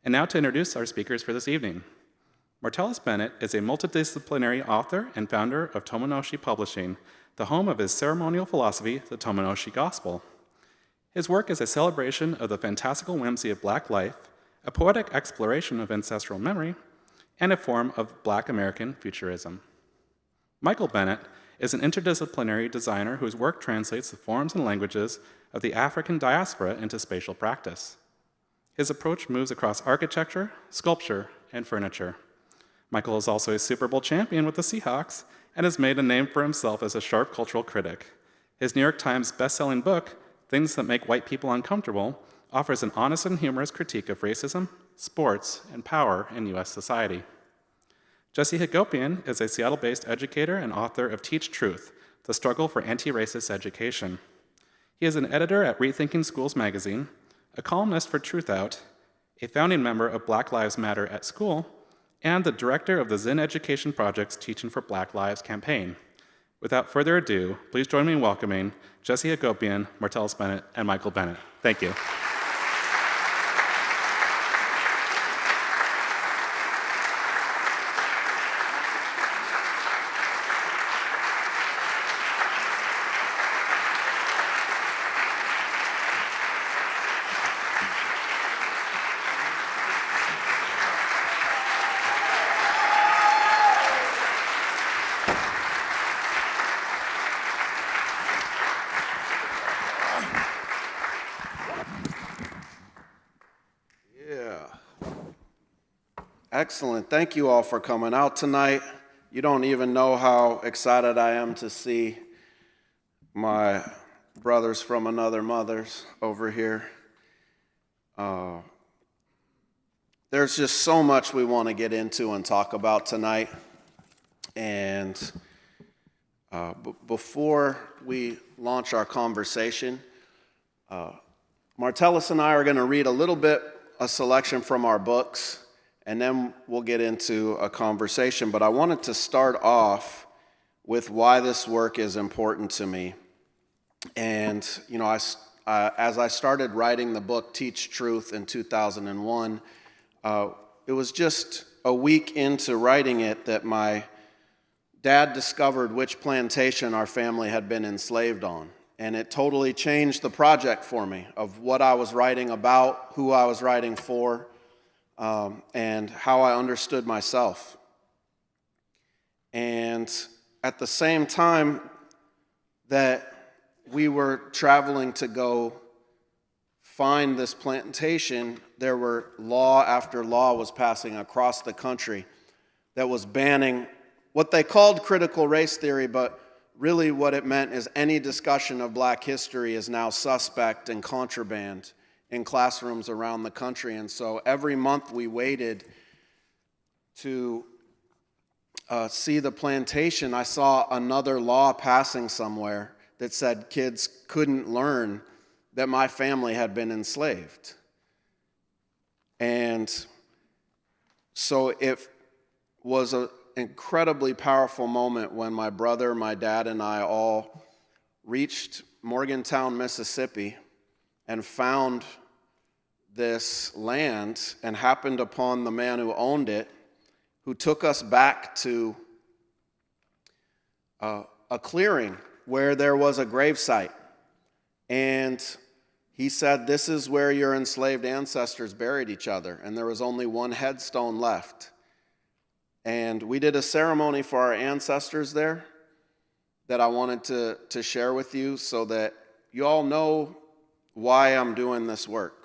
And now to introduce our speakers for this evening. Martellus Bennett is a multidisciplinary author and founder of TOMONOSHi Publishing, the home of his ceremonial philosophy, the TOMONOSHi Gospel. His work is a celebration of the fantastical whimsy of Black life, a poetic exploration of ancestral memory, and a form of Black American Futurism. Michael Bennett is an interdisciplinary designer whose work translates the forms and languages of the African diaspora into spatial practice. His approach moves across architecture, sculpture, and furniture. Michael is also a Super Bowl champion with the Seahawks and has made a name for himself as a sharp cultural critic. His New York Times best-selling book, Things That Make White People Uncomfortable, offers an honest and humorous critique of racism, sports, and power in U.S. society. Jesse Hagopian is a Seattle-based educator and author of Teach Truth, The Struggle for Antiracist Education. He is an editor at Rethinking Schools magazine, a columnist for Truth Out, a founding member of Black Lives Matter at School, and the director of the Zen Education Project's Teaching for Black Lives campaign. Without further ado, please join me in welcoming Jesse Hagopian, Martellus Bennett, and Michael Bennett. Thank you. Excellent. Thank you all for coming out tonight. You don't even know how excited I am to see my brothers from another mothers over here. There's just so much we want to get into and talk about tonight. And before we launch our conversation, Martellus and I are going to read a selection from our books, and then we'll get into a conversation. But I wanted to start off with why this work is important to me. And, you know, as I started writing the book Teach Truth in 2001, it was just a week into writing it that my dad discovered which plantation our family had been enslaved on. And it totally changed the project for me of what I was writing about, who I was writing for, and how I understood myself. And at the same time that we were traveling to go find this plantation, there were law after law was passing across the country that was banning what they called critical race theory, but really what it meant is any discussion of Black history is now suspect and contraband in classrooms around the country. And so every month we waited to see the plantation, I saw another law passing somewhere that said kids couldn't learn that my family had been enslaved. And so it was an incredibly powerful moment when my brother, my dad, and I all reached Morgantown, Mississippi, and found this land and happened upon the man who owned it, who took us back to a clearing where there was a gravesite. And he said, "This is where your enslaved ancestors buried each other." And there was only one headstone left. And we did a ceremony for our ancestors there that I wanted to share with you so that you all know why I'm doing this work.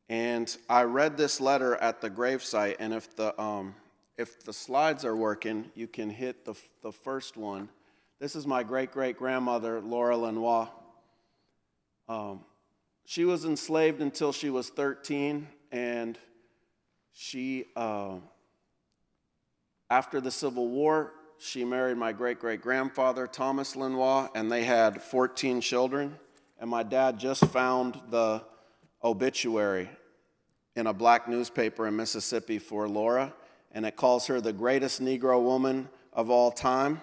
And I read this letter at the gravesite, and if the slides are working, you can hit the first one. This is my great-great-grandmother, Laura Lenoir. She was enslaved until she was 13, and she, after the Civil War, she married my great-great-grandfather, Thomas Lenoir, and they had 14 children. And my dad just found the obituary in a Black newspaper in Mississippi for Laura, and it calls her the greatest Negro woman of all time.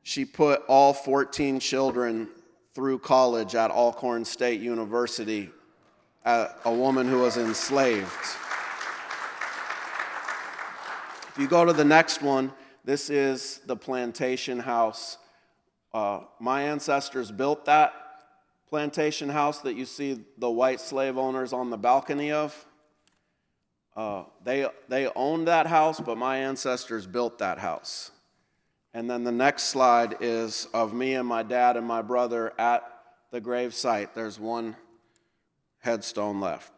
She put all 14 children through college at Alcorn State University a woman who was enslaved. If you go to the next one, this is the plantation house. My ancestors built that plantation house that you see the white slave owners on the balcony of. They owned that house, but my ancestors built that house. And then the next slide is of me and my dad and my brother at the grave site. There's one headstone left.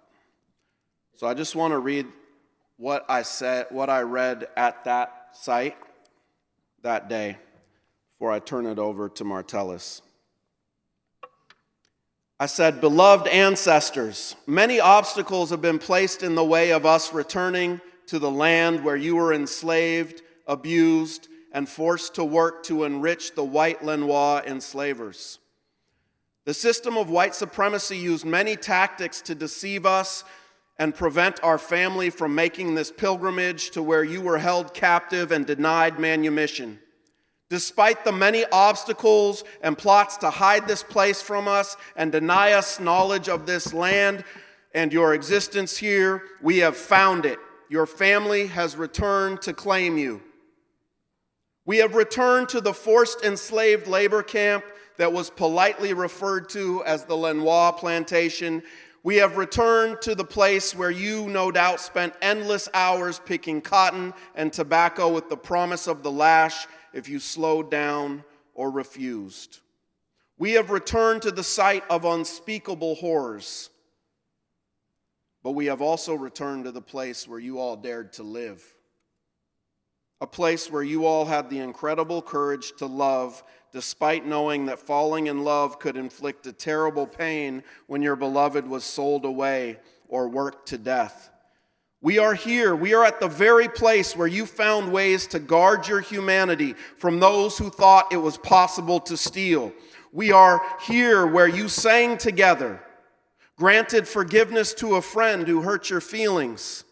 So I just want to read what I read at that site that day before I turn it over to Martellus. I said, "Beloved ancestors, many obstacles have been placed in the way of us returning to the land where you were enslaved, abused, and forced to work to enrich the white Lenoir enslavers. The system of white supremacy used many tactics to deceive us and prevent our family from making this pilgrimage to where you were held captive and denied manumission. Despite the many obstacles and plots to hide this place from us and deny us knowledge of this land and your existence here, we have found it. Your family has returned to claim you. We have returned to the forced enslaved labor camp that was politely referred to as the Lenoir plantation. We have returned to the place where you, no doubt, spent endless hours picking cotton and tobacco with the promise of the lash if you slowed down or refused. We have returned to the site of unspeakable horrors. But we have also returned to the place where you all dared to live. A place where you all had the incredible courage to love, despite knowing that falling in love could inflict a terrible pain when your beloved was sold away or worked to death. We are here. We are at the very place where you found ways to guard your humanity from those who thought it was possible to steal. We are here where you sang together, granted forgiveness to a friend who hurt your feelings,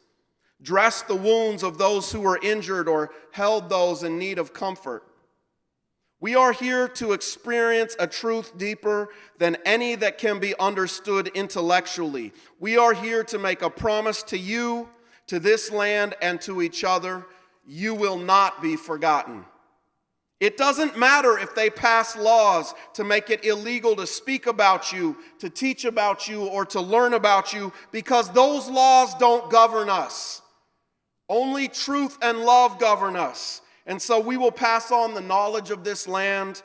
dressed the wounds of those who were injured or held those in need of comfort. We are here to experience a truth deeper than any that can be understood intellectually. We are here to make a promise to you, to this land, and to each other. You will not be forgotten. It doesn't matter if they pass laws to make it illegal to speak about you, to teach about you, or to learn about you, because those laws don't govern us. Only truth and love govern us. And so we will pass on the knowledge of this land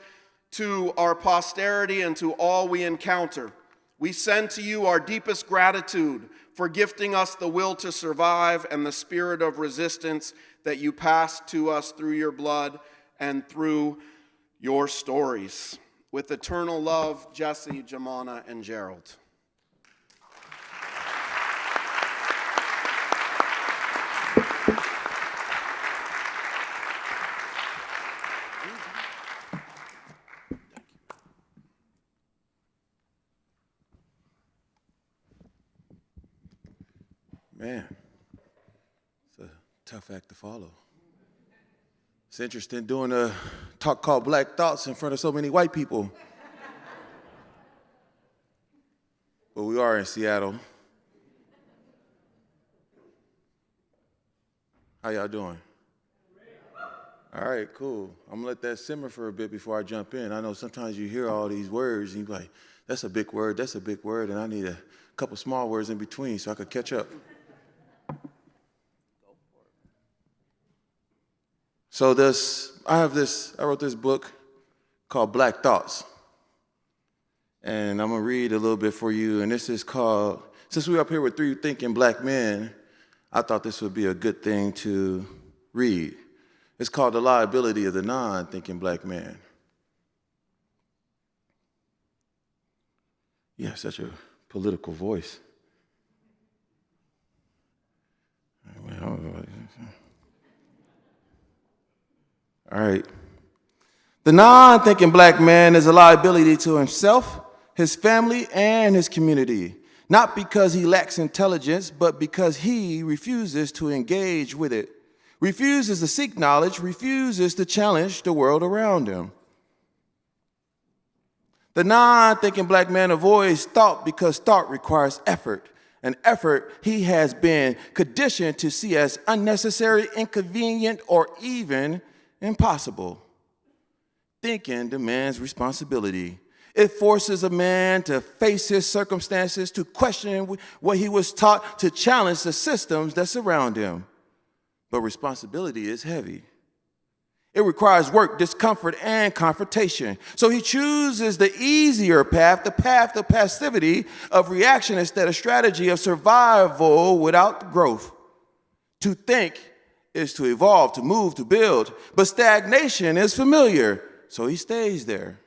to our posterity and to all we encounter. We send to you our deepest gratitude for gifting us the will to survive and the spirit of resistance that you passed to us through your blood and through your stories. With eternal love, Jesse, Jamana, and Gerald. Man, it's a tough act to follow. It's interesting doing a talk called Black Thoughts in front of so many white people. But we are in Seattle. How y'all doing? All right, cool. I'm gonna let that simmer for a bit before I jump in. I know sometimes you hear all these words and you're like, that's a big word, and I need a couple small words in between so I could catch up. So I wrote this book called Black Thoughts. And I'm gonna read a little bit for you. And this is called, since we're up here with three thinking black men, I thought this would be a good thing to read. It's called The Liability of the Non-Thinking Black Man. Yeah, such a political voice. All right. The non-thinking black man is a liability to himself, his family, and his community, not because he lacks intelligence, but because he refuses to engage with it, refuses to seek knowledge, refuses to challenge the world around him. The non-thinking black man avoids thought because thought requires effort. an effort he has been conditioned to see as unnecessary, inconvenient, or even impossible. Thinking demands responsibility. It forces a man to face his circumstances, to question what he was taught, to challenge the systems that surround him. But responsibility is heavy. It requires work, discomfort, and confrontation. So he chooses the easier path, the path of passivity, of reaction instead of strategy, of survival without growth. To think is to evolve, to move, to build. But stagnation is familiar, so he stays there.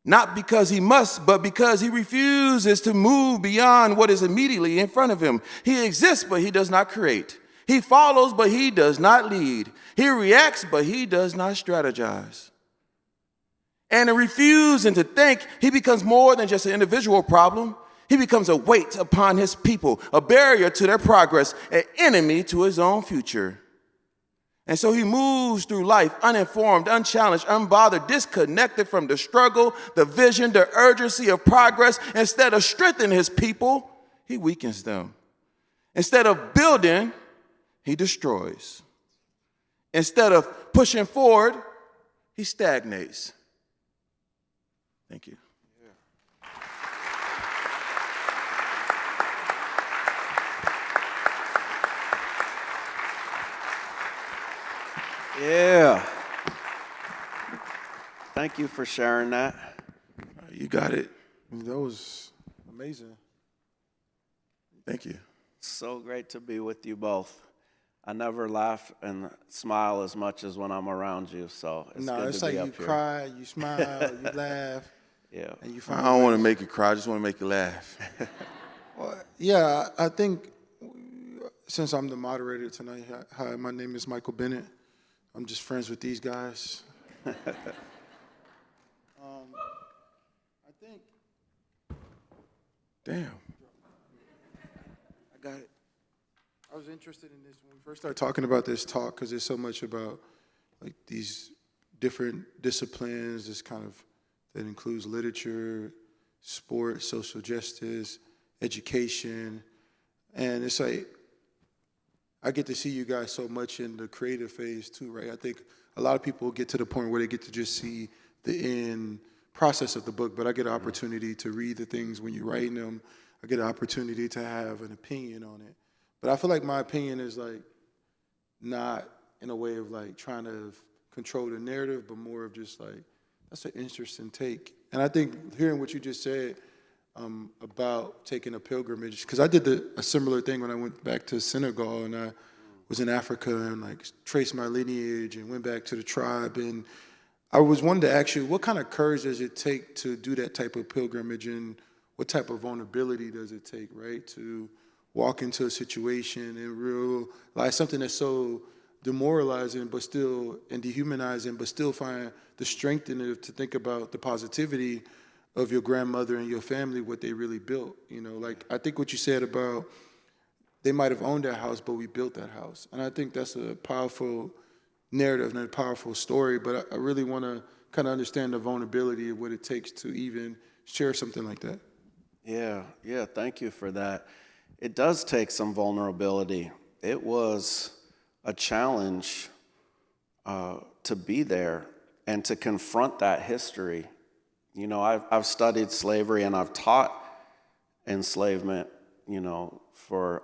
Not because he must, but because he refuses to move beyond what is immediately in front of him. He exists, but he does not create. He follows, but he does not lead. He reacts, but he does not strategize. And in refusing to think, he becomes more than just an individual problem. He becomes a weight upon his people, a barrier to their progress, an enemy to his own future. And so he moves through life uninformed, unchallenged, unbothered, disconnected from the struggle, the vision, the urgency of progress. Instead of strengthening his people, he weakens them. Instead of building, he destroys. Instead of pushing forward, he stagnates. Thank you. Yeah. Thank you for sharing that. You got it. That was amazing. Thank you. So great to be with you both. I never laugh and smile as much as when I'm around you, so it's good It's to like be you up here. cry, you smile, you laugh, Yeah. and you I find. don't want to make you cry. I just want to make you laugh. Yeah, I think since I'm the moderator tonight, hi, my name is Michael Bennett. I'm just friends with these guys. I think. Damn. I got it. I was interested in this when we first started talking about this talk because there's so much about like these different disciplines, this kind of that includes literature, sport, social justice, education, and it's like I get to see you guys so much in the creative phase too, right? I think a lot of people get to the point where they get to just see the end process of the book, but I get an opportunity to read the things when you're writing them. I get an opportunity to have an opinion on it. But I feel like my opinion is like not in a way of like trying to control the narrative, but more of just like, that's an interesting take. And I think hearing what you just said about taking a pilgrimage, because I did a similar thing when I went back to Senegal and I was in Africa and like traced my lineage and went back to the tribe. And I was wanting to ask you, what kind of courage does it take to do that type of pilgrimage, and what type of vulnerability does it take, right, to walk into a situation and realize something that's so demoralizing but still, and dehumanizing, but still find the strength in it to think about the positivity of your grandmother and your family, what they really built. You know, like I think what you said about they might have owned that house, but we built that house. And I think that's a powerful narrative and a powerful story, but I really want to kind of understand the vulnerability of what it takes to even share something like that. Yeah, thank you for that. It does take some vulnerability. It was a challenge to be there and to confront that history. You know, I've studied slavery and I've taught enslavement, you know, for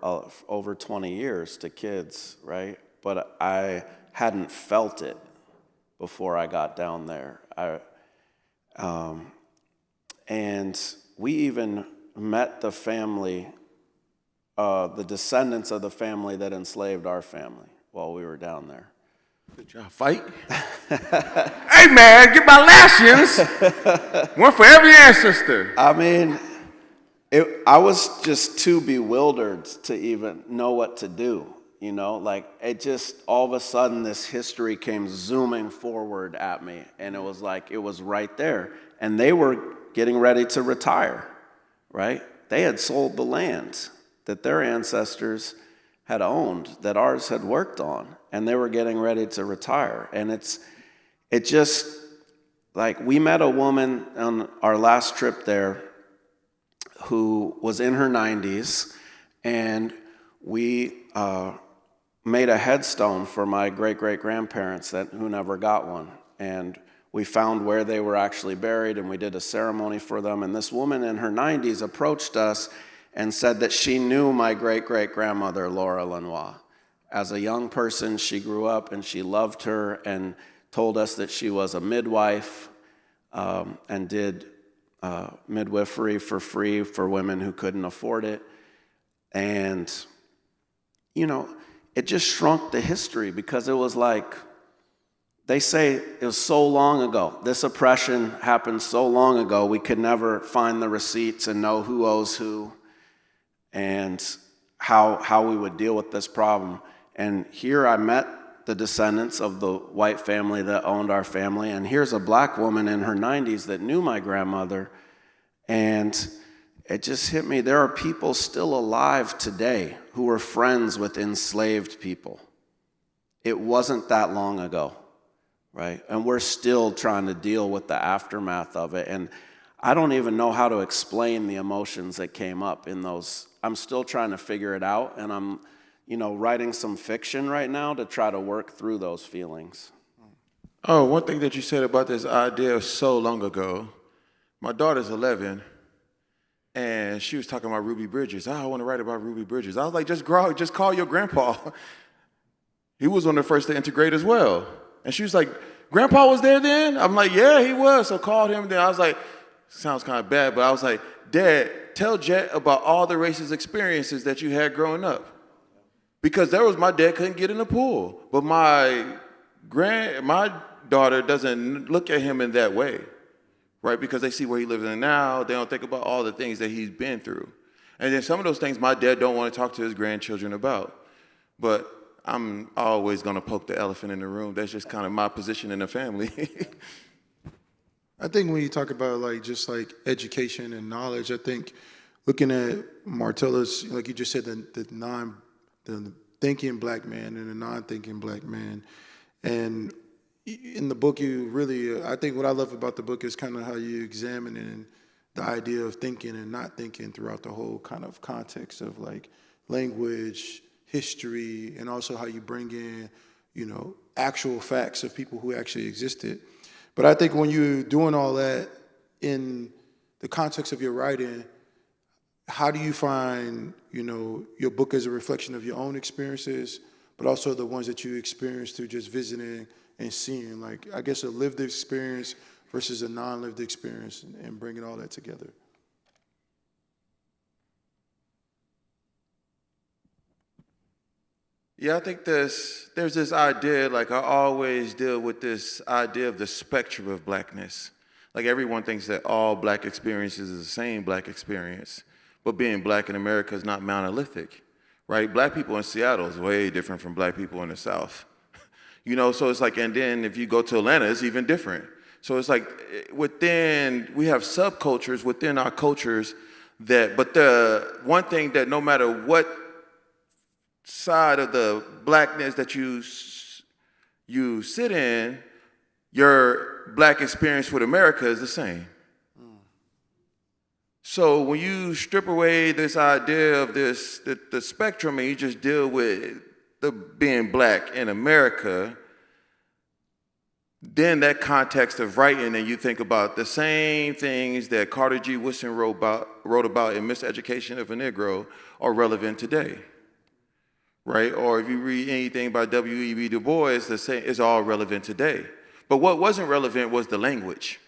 over 20 years to kids, right? But I hadn't felt it before I got down there. And we even met the family, the descendants of the family that enslaved our family while we were down there. Did y'all fight? Hey, man, get my lashings. One for every ancestor. I mean, I was just too bewildered to even know what to do, you know? Like, it just, all of a sudden, this history came zooming forward at me, and it was like, it was right there. And they were getting ready to retire, right? They had sold the land that their ancestors had owned, that ours had worked on, and they were getting ready to retire. And it just, like, we met a woman on our last trip there who was in her 90s, and we made a headstone for my great-great-grandparents who never got one. And we found where they were actually buried, and we did a ceremony for them. And this woman in her 90s approached us and said that she knew my great-great-grandmother, Laura Lenoir. As a young person, she grew up and she loved her, and told us that she was a midwife and did midwifery for free for women who couldn't afford it. And, you know, it just shrunk the history, because it was like, they say it was so long ago. This oppression happened so long ago, we could never find the receipts and know who owes who and how we would deal with this problem. And here I met the descendants of the white family that owned our family, and here's a black woman in her 90s that knew my grandmother, and it just hit me. There are people still alive today who are friends with enslaved people. It wasn't that long ago, right? And we're still trying to deal with the aftermath of it, and I don't even know how to explain the emotions that came up in those. I'm still trying to figure it out, and I'm writing some fiction right now to try to work through those feelings. Oh, one thing that you said about this idea so long ago, my daughter's 11, and she was talking about Ruby Bridges. I want to write about Ruby Bridges. I was like, just call your grandpa. He was one of the first to integrate as well. And she was like, Grandpa was there then? I'm like, yeah, he was. So called him then. I was like, sounds kind of bad, but I was like, Dad, tell Jet about all the racist experiences that you had growing up. Because my dad couldn't get in the pool, but my daughter doesn't look at him in that way, right? Because they see where he lives in now, they don't think about all the things that he's been through. And then some of those things my dad don't want to talk to his grandchildren about. But I'm always going to poke the elephant in the room. That's just kind of my position in the family. I think when you talk about just education and knowledge, I think looking at Martellus, like you just said, the thinking black man and the non-thinking black man. And in the book, I think what I love about the book is kind of how you examine the idea of thinking and not thinking throughout the whole kind of context of language, history, and also how you bring in, actual facts of people who actually existed. But I think when you're doing all that in the context of your writing, how do you find, your book as a reflection of your own experiences, but also the ones that you experienced through just visiting and seeing, I guess a lived experience versus a non-lived experience, and bringing all that together? Yeah, I think there's this idea, I always deal with this idea of the spectrum of blackness. Everyone thinks that all black experiences is the same black experience. But being black in America is not monolithic, right? Black people in Seattle is way different from black people in the South. So it's and then if you go to Atlanta, it's even different. So it's we have subcultures within our cultures but the one thing that no matter what side of the blackness that you sit in, your black experience with America is the same. So when you strip away this idea of the spectrum, and you just deal with being black in America, then that context of writing, and you think about the same things that Carter G. Woodson wrote about in Miseducation of a Negro are relevant today, right? Or if you read anything by W.E.B. Du Bois, it's all relevant today. But what wasn't relevant was the language.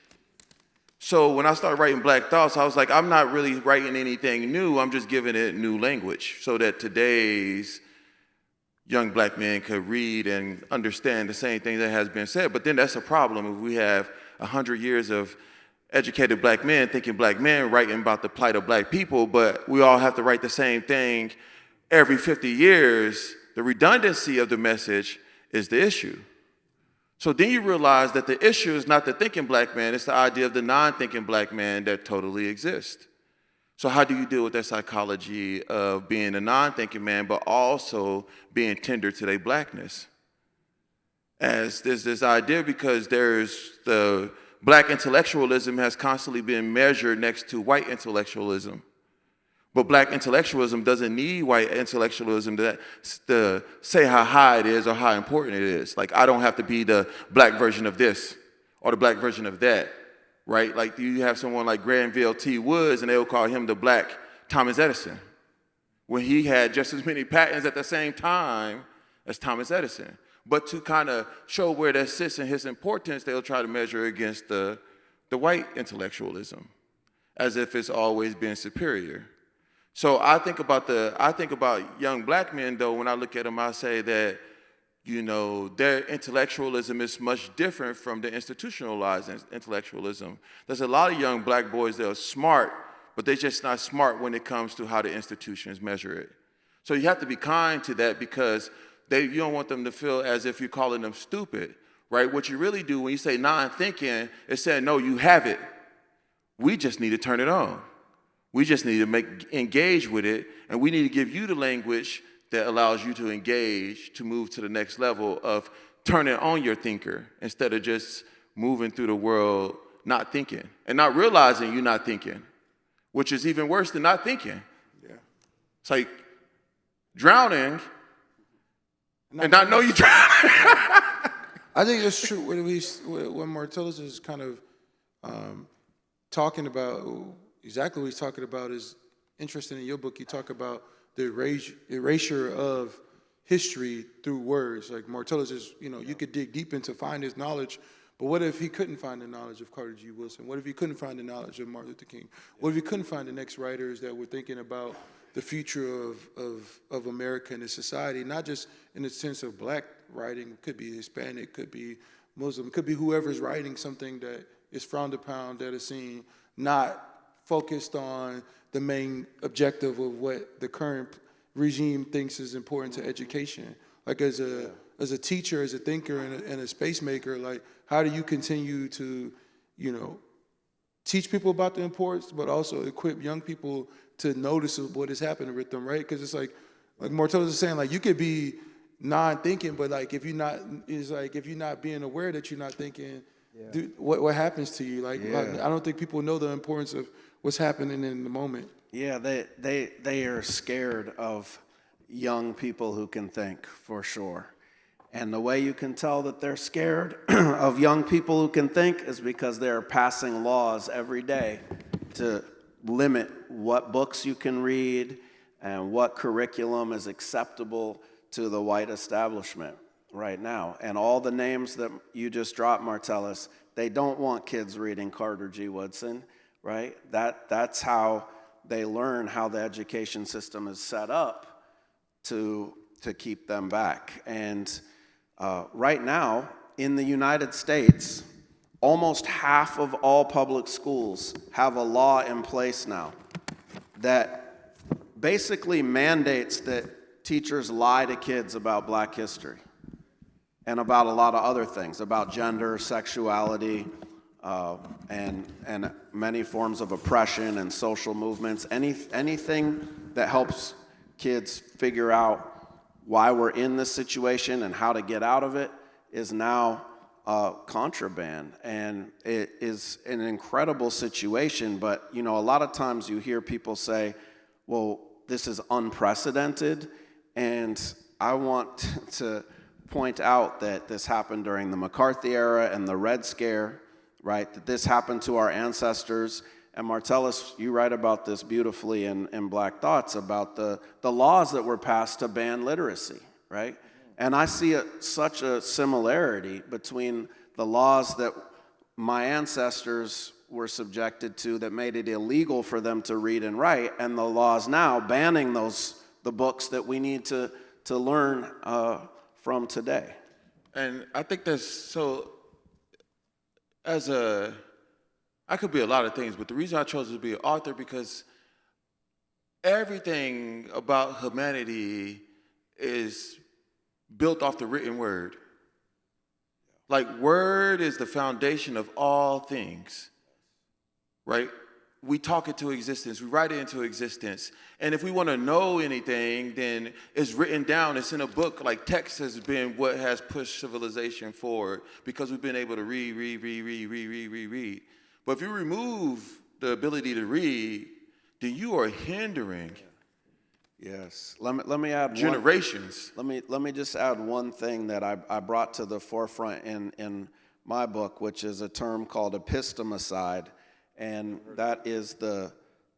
So when I started writing Black Thoughts, I was like, I'm not really writing anything new. I'm just giving it new language so that today's young black men could read and understand the same thing that has been said. But then that's a problem if we have 100 years of educated black men thinking black men writing about the plight of black people, but we all have to write the same thing every 50 years. The redundancy of the message is the issue. So then you realize that the issue is not the thinking black man, it's the idea of the non-thinking black man that totally exists. So how do you deal with that psychology of being a non-thinking man, but also being tender to their blackness? As there's this idea, because there's the black intellectualism has constantly been measured next to white intellectualism. But black intellectualism doesn't need white intellectualism to say how high it is or how important it is. Like, I don't have to be the black version of this or the black version of that, right? Like, you have someone like Granville T. Woods, and they'll call him the black Thomas Edison, when he had just as many patents at the same time as Thomas Edison. But to kind of show where that sits in his importance, they'll try to measure against the white intellectualism, as if it's always been superior. So I think about young black men, though, when I look at them, I say that, you know, their intellectualism is much different from the institutionalized intellectualism. There's a lot of young black boys that are smart, but they're just not smart when it comes to how the institutions measure it. So you have to be kind to that, because you don't want them to feel as if you're calling them stupid, right? What you really do when you say non-thinking is saying, no, you have it. We just need to turn it on. We just need to engage with it, and we need to give you the language that allows you to engage, to move to the next level of turning on your thinker instead of just moving through the world not thinking and not realizing you're not thinking, which is even worse than not thinking. Yeah. It's like drowning and not know you're drowning. I think it's true. When Martellus is kind of talking about, exactly what he's talking about is interesting. In your book, you talk about the erasure of history through words. Like Martellus is, you know, you could dig deep into find his knowledge, but what if he couldn't find the knowledge of Carter G. Woodson? What if he couldn't find the knowledge of Martin Luther King? What if he couldn't find the next writers that were thinking about the future of America and its society, not just in the sense of black writing, could be Hispanic, could be Muslim, could be whoever's writing something that is frowned upon, that is seen, not focused on the main objective of what the current regime thinks is important to education. Like as a teacher, as a thinker, and a space maker, like how do you continue to, you know, teach people about the importance, but also equip young people to notice what is happening with them, right? Because it's like Martellus is saying, like you could be non-thinking, but like if you're not being aware that you're not thinking, what happens to you? Like I don't think people know the importance of what's happening in the moment. Yeah, they are scared of young people who can think, for sure. And the way you can tell that they're scared of young people who can think is because they're passing laws every day to limit what books you can read and what curriculum is acceptable to the white establishment right now. And all the names that you just dropped, Martellus, they don't want kids reading Carter G. Woodson, right? That's how they learn how the education system is set up to keep them back. And right now, in the United States, almost half of all public schools have a law in place now that basically mandates that teachers lie to kids about Black history and about a lot of other things, about gender, sexuality, and many forms of oppression and social movements. Anything that helps kids figure out why we're in this situation and how to get out of it is now contraband. And it is an incredible situation, but you know, a lot of times you hear people say, well, this is unprecedented, and I want to point out that this happened during the McCarthy era and the Red Scare, right? That this happened to our ancestors. And Martellus, you write about this beautifully in Black Thoughts, about the laws that were passed to ban literacy, right? And I see such a similarity between the laws that my ancestors were subjected to that made it illegal for them to read and write, and the laws now banning the books that we need to learn from today. And I think that's so, I could be a lot of things, but the reason I chose to be an author, because everything about humanity is built off the written word. Like, word is the foundation of all things, right? We talk it to existence, we write it into existence. And if we want to know anything, then it's written down, it's in a book. Like, text has been what has pushed civilization forward, because we've been able to read. But if you remove the ability to read, then you are hindering Yes. Let me add generations. Let me just add one thing that I brought to the forefront in my book, which is a term called epistemicide, and that is the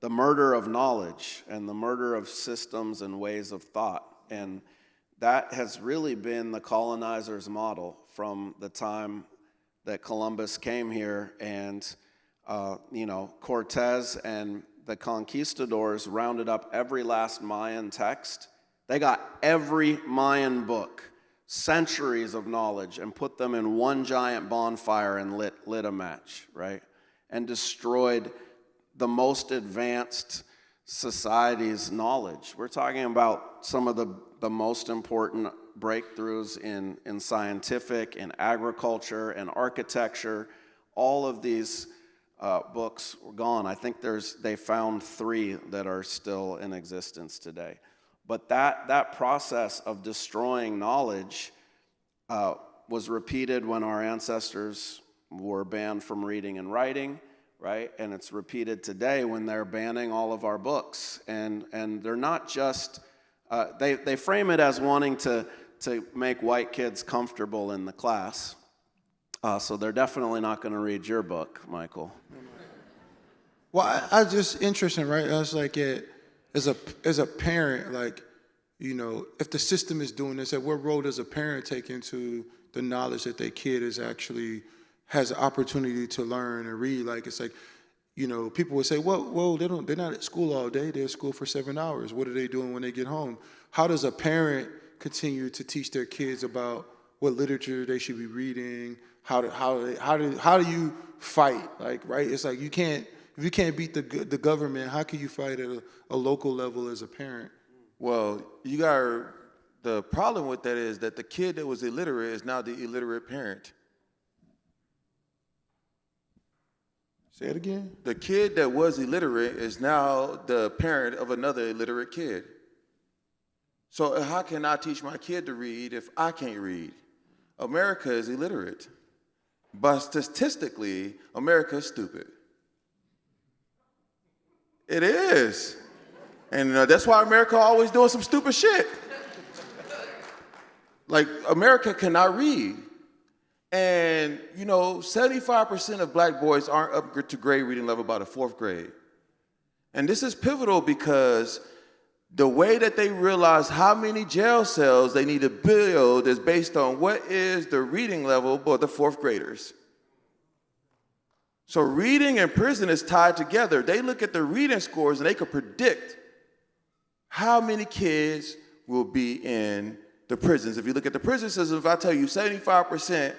murder of knowledge and the murder of systems and ways of thought. And that has really been the colonizer's model from the time that Columbus came here, and Cortez and the conquistadors rounded up every last Mayan text. They got every Mayan book, centuries of knowledge, and put them in one giant bonfire and lit a match, right? And destroyed the most advanced society's knowledge. We're talking about some of the most important breakthroughs in scientific, in agriculture, and architecture. All of these books were gone. I think they found 3 that are still in existence today. But that process of destroying knowledge was repeated when our ancestors were banned from reading and writing, right? And it's repeated today when they're banning all of our books. And they're not just, they frame it as wanting to make white kids comfortable in the class. So they're definitely not going to read your book, Michael. Well, I just interesting, right? I was like, as a parent, like, if the system is doing this, what role does a parent take into the knowledge that their kid is actually has an opportunity to learn and read? Like, it's like, people would say, well, they're not at school all day. They're at school for 7 hours. What are they doing when they get home? How does a parent continue to teach their kids about what literature they should be reading? How do you fight? Like, right? It's like if you can't beat the government, how can you fight at a local level as a parent? Well, the problem with that is that the kid that was illiterate is now the illiterate parent. Say it again. The kid that was illiterate is now the parent of another illiterate kid. So how can I teach my kid to read if I can't read? America is illiterate. But statistically, America is stupid. It is. And that's why America always doing some stupid shit. Like, America cannot read. And, 75% of black boys aren't up to grade reading level by the 4th grade. And this is pivotal because the way that they realize how many jail cells they need to build is based on what is the reading level for the 4th graders. So reading and prison is tied together. They look at the reading scores and they can predict how many kids will be in the prisons. If you look at the prison system, if I tell you 75%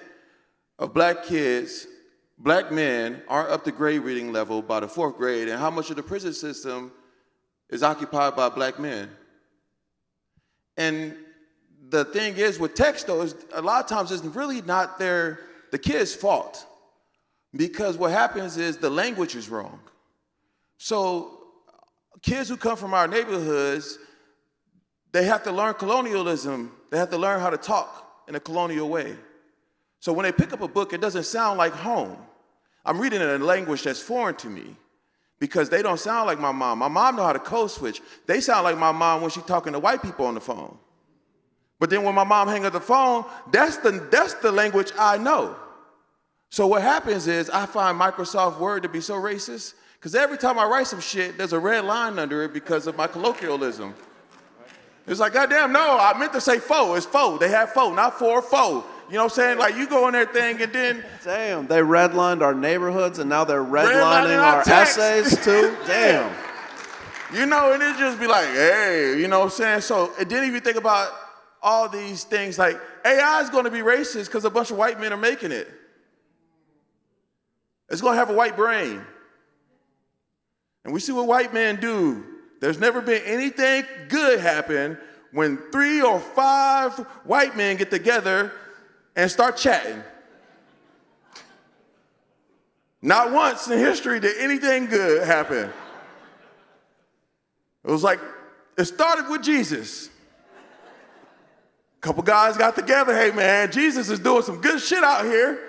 of black kids, black men, aren't up to grade reading level by the 4th grade, and how much of the prison system is occupied by black men. And the thing is with text, though, is a lot of times it's really not the kid's fault. Because what happens is the language is wrong. So kids who come from our neighborhoods, they have to learn colonialism. They have to learn how to talk in a colonial way. So when they pick up a book, it doesn't sound like home. I'm reading it in a language that's foreign to me because they don't sound like my mom. My mom know how to code switch. They sound like my mom when she's talking to white people on the phone. But then when my mom hangs up the phone, that's the language I know. So what happens is I find Microsoft Word to be so racist because every time I write some shit, there's a red line under it because of my colloquialism. It's like, goddamn, no, I meant to say foe. It's foe. They have foe, not for foe. You know what I'm saying? Like, you go in there thing and then... Damn, they redlined our neighborhoods and now they're redlining our essays too? Damn. And it just be like, hey, you know what I'm saying? So it didn't even think about all these things like AI is going to be racist because a bunch of white men are making it. It's going to have a white brain. And we see what white men do. There's never been anything good happen when 3 or 5 white men get together and start chatting. Not once in history did anything good happen. It was like, it started with Jesus. A couple guys got together, hey man, Jesus is doing some good shit out here.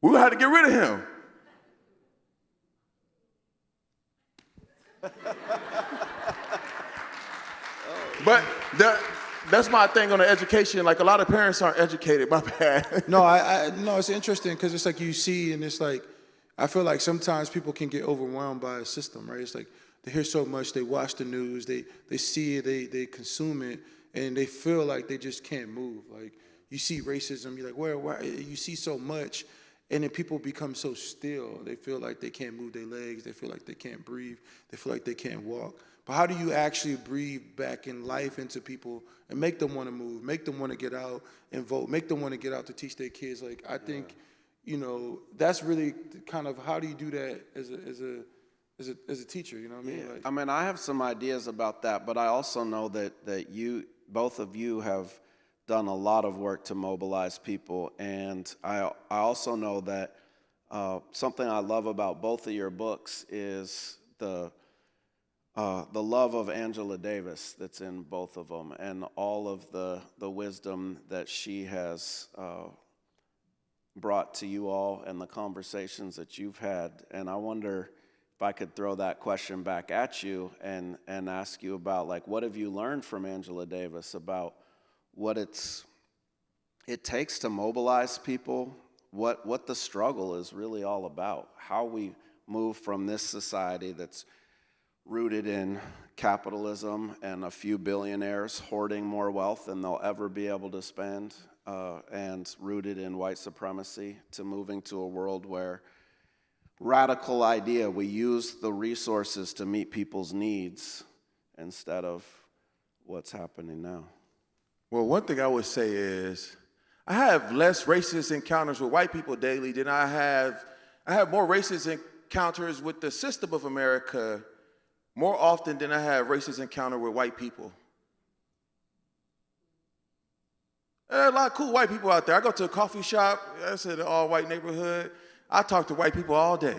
We had to get rid of him. But that's my thing on the education. Like, a lot of parents aren't educated. My bad. No, no, it's interesting because it's like you see, and it's like, I feel like sometimes people can get overwhelmed by a system, right? It's like they hear so much, they watch the news, they see it, they consume it, and they feel like they just can't move. Like, you see racism, you're like, why? You see so much, and then people become so still. They feel like they can't move their legs, they feel like they can't breathe, they feel like they can't walk. But how do you actually breathe back in life into people and make them want to move, make them want to get out and vote, make them want to get out to teach their kids? Like, I think, you know, that's really kind of, how do you do that as a teacher, you know what I mean? Yeah. Like, I mean, I have some ideas about that, but I also know that both of you have done a lot of work to mobilize people, and I also know that something I love about both of your books is the love of Angela Davis that's in both of them, and all of the wisdom that she has brought to you all and the conversations that you've had. And I wonder if I could throw that question back at you and ask you about, like, what have you learned from Angela Davis about what it takes to mobilize people, what the struggle is really all about, how we move from this society that's rooted in capitalism and a few billionaires hoarding more wealth than they'll ever be able to spend, and rooted in white supremacy, to moving to a world where radical idea, we use the resources to meet people's needs instead of what's happening now. Well, one thing I would say is I have less racist encounters with white people daily than I have more racist encounters with the system of America more often than I have racist encounter with white people. There are a lot of cool white people out there. I go to a coffee shop, that's in an all-white neighborhood. I talk to white people all day.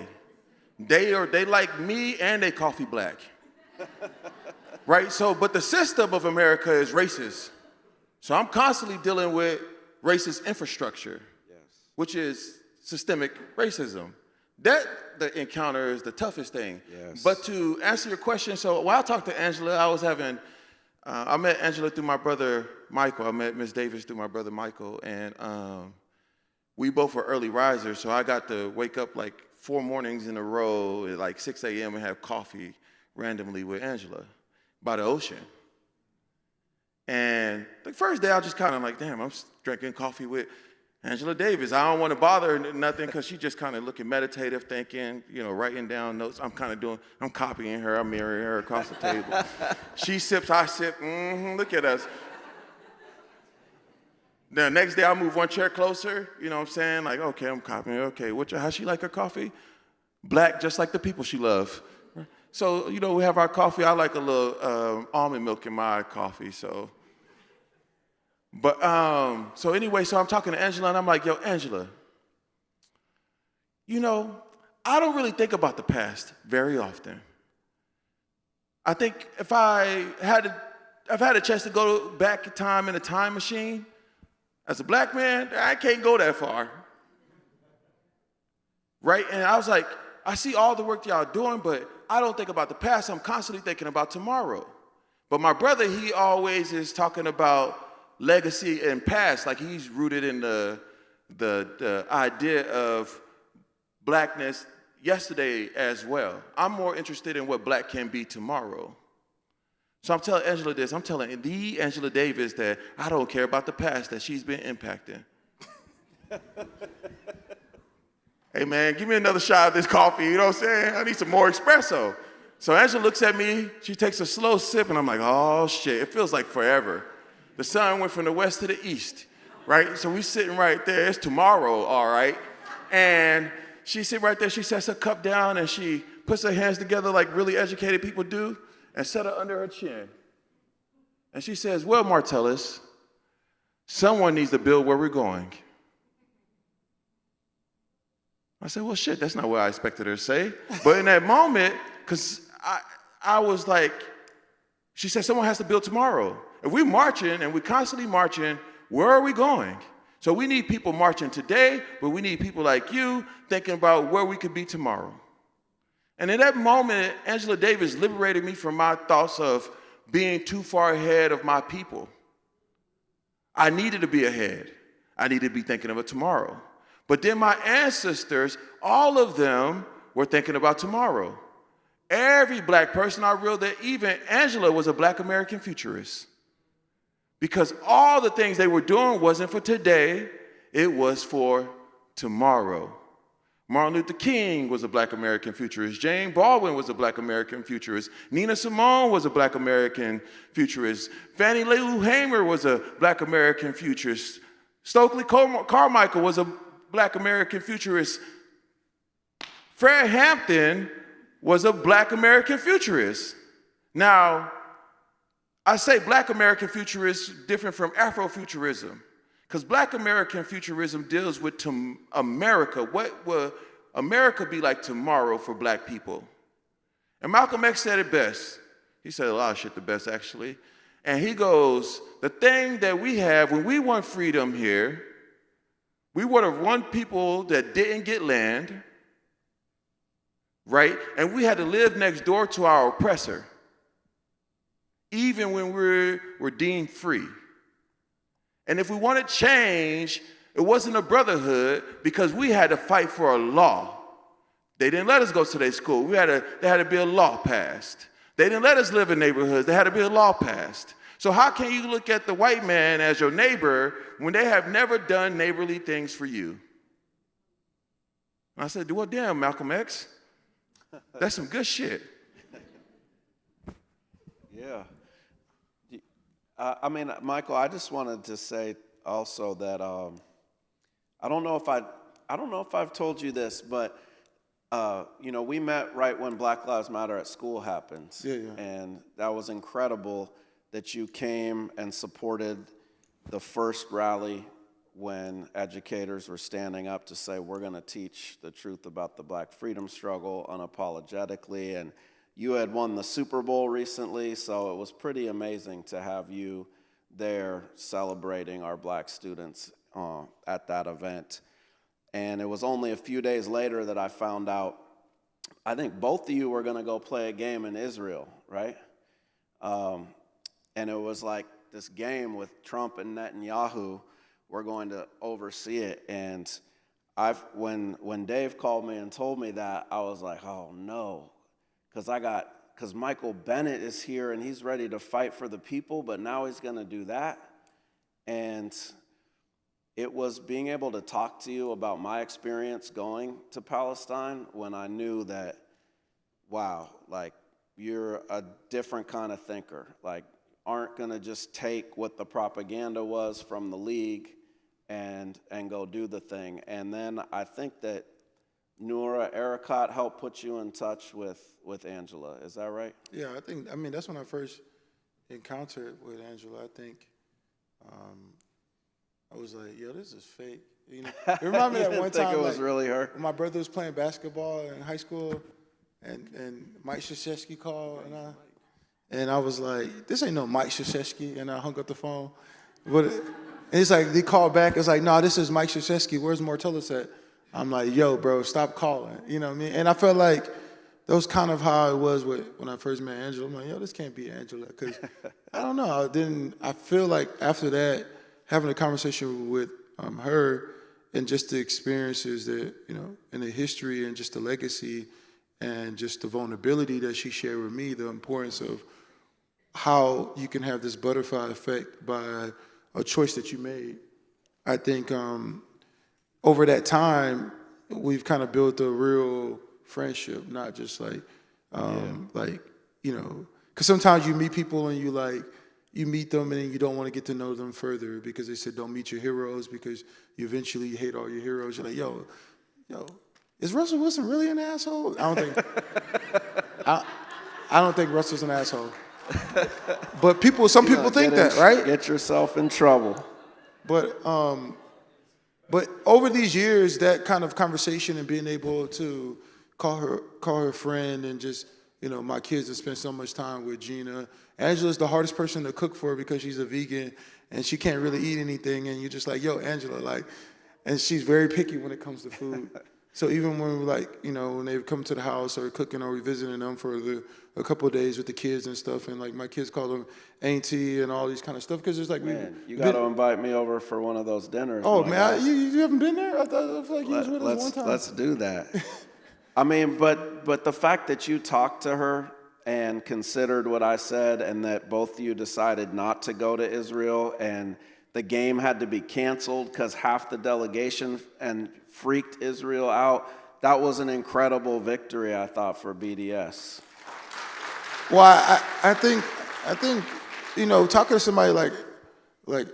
They like me and they coffee black. Right? So, but the system of America is racist. So I'm constantly dealing with racist infrastructure, which is systemic racism. That the encounter is the toughest thing. Yes. But to answer your question, so when I talked to Angela, I met Angela through my brother Michael. I met Ms. Davis through my brother Michael, and we both were early risers, so I got to wake up like 4 mornings in a row at like 6 a.m. and have coffee randomly with Angela by the ocean. And the first day I was just kind of like, damn, I'm drinking coffee with Angela Davis. I don't want to bother her nothing because she just kind of looking meditative, thinking, writing down notes. I'm copying her, I'm mirroring her across the table. She sips, I sip, look at us. The next day I move one chair closer, you know what I'm saying? Like, okay, I'm copying her, okay. How she like her coffee? Black, just like the people she loves. So, we have our coffee. I like a little almond milk in my coffee, so. But, so anyway, so I'm talking to Angela, and I'm like, yo, Angela, I don't really think about the past very often. I think if I've had a chance to go back in time in a time machine, as a black man, I can't go that far. Right? And I was like, I see all the work y'all doing, but I don't think about the past. I'm constantly thinking about tomorrow. But my brother, he always is talking about legacy and past, like he's rooted in the idea of blackness yesterday as well. I'm more interested in what black can be tomorrow. So I'm telling Angela this, I'm telling the Angela Davis that I don't care about the past that she's been impacting. Hey man, give me another shot of this coffee, you know what I'm saying? I need some more espresso. So Angela looks at me, she takes a slow sip, and I'm like, oh shit, it feels like forever. The sun went from the west to the east, right? So we sitting right there, it's tomorrow, all right? And she sit right there, she sets her cup down, and she puts her hands together like really educated people do, and set her under her chin. And she says, well, Martellus, someone needs to build where we're going. I said, well, shit, that's not what I expected her to say. But in that moment, because I was like, she said, someone has to build tomorrow. If we're marching and we're constantly marching, where are we going? So we need people marching today, but we need people like you thinking about where we could be tomorrow. And in that moment, Angela Davis liberated me from my thoughts of being too far ahead of my people. I needed to be ahead. I needed to be thinking of a tomorrow. But then my ancestors, all of them were thinking about tomorrow. Every black person, I realized that even Angela was a Black American futurist. Because all the things they were doing wasn't for today, it was for tomorrow. Martin Luther King was a Black American futurist. James Baldwin was a Black American futurist. Nina Simone was a Black American futurist. Fannie Lou Hamer was a Black American futurist. Stokely Carmichael was a Black American futurist. Fred Hampton was a Black American futurist. Now, I say Black American futurist different from Afrofuturism, because Black American futurism deals with America. What will America be like tomorrow for black people? And Malcolm X said it best. He said a lot of shit the best, actually. And he goes, the thing that we have when we want freedom here, we would have one people that didn't get land, right? And we had to live next door to our oppressor, even when we're deemed free. And if we wanted change, it wasn't a brotherhood because we had to fight for a law. They didn't let us go to their school. There had to be a law passed. They didn't let us live in neighborhoods. There had to be a law passed. So how can you look at the white man as your neighbor when they have never done neighborly things for you? And I said, well, damn, Malcolm X. That's some good shit. Yeah. I mean, Michael, I just wanted to say also that I don't know if I've told you this, but you know, we met right when Black Lives Matter at school happened. Yeah. And that was incredible that you came and supported the first rally when educators were standing up to say, we're going to teach the truth about the Black freedom struggle unapologetically. And you had won the Super Bowl recently, so it was pretty amazing to have you there celebrating our black students at that event. And it was only a few days later that I found out, I think both of you were going to go play a game in Israel, right? And it was like this game with Trump and Netanyahu. We're going to oversee it. And when Dave called me and told me that, I was like, oh no. Because Michael Bennett is here and he's ready to fight for the people, but now he's going to do that. And it was being able to talk to you about my experience going to Palestine when I knew that, wow, like, you're a different kind of thinker. Like, aren't going to just take what the propaganda was from the league and go do the thing. And then I think that Noura Ericott helped put you in touch with Angela. Is that right? Yeah, I mean, that's when I first encountered with Angela. I think I was like, yo, this is fake. You know, it reminded me that one time, it was like, really her? when my brother was playing basketball in high school, and Mike Krzyzewski called, and I was like, this ain't no Mike Krzyzewski, and I hung up the phone. But and it's like, they called back, it's like, no, this is Mike Krzyzewski, where's Martellus at? I'm like, yo, bro, stop calling, you know what I mean? And I felt like that was kind of how it was when I first met Angela. I'm like, yo, this can't be Angela, because I don't know, I feel like after that, having a conversation with her and just the experiences that, you know, and the history and just the legacy and just the vulnerability that she shared with me, the importance of how you can have this butterfly effect by a choice that you made. I think over that time, we've kind of built a real friendship, not just like, like, you know, because sometimes you meet people and you meet them and then you don't want to get to know them further because they said don't meet your heroes because you eventually hate all your heroes. You're like, yo, is Russell Wilson really an asshole? I don't think Russell's an asshole. But some people think that, right? Get yourself in trouble. But over these years, that kind of conversation and being able to call her friend and just, you know, my kids have spent so much time with Gina. Angela's the hardest person to cook for because she's a vegan and she can't really eat anything. And you're just like, yo, Angela, like, and she's very picky when it comes to food. So even when we when they come to the house or cooking or we visiting them for a couple of days with the kids and stuff, and like my kids call them auntie and all these kind of stuff, because it's like Man, you got to invite me over for one of those dinners. Oh man, you haven't been there? I feel like you was with us one time. Let's do that. I mean, but the fact that you talked to her and considered what I said, and that both of you decided not to go to Israel, and the game had to be canceled because half the delegation and freaked Israel out, that was an incredible victory, I thought, for BDS. Well, I think talking to somebody like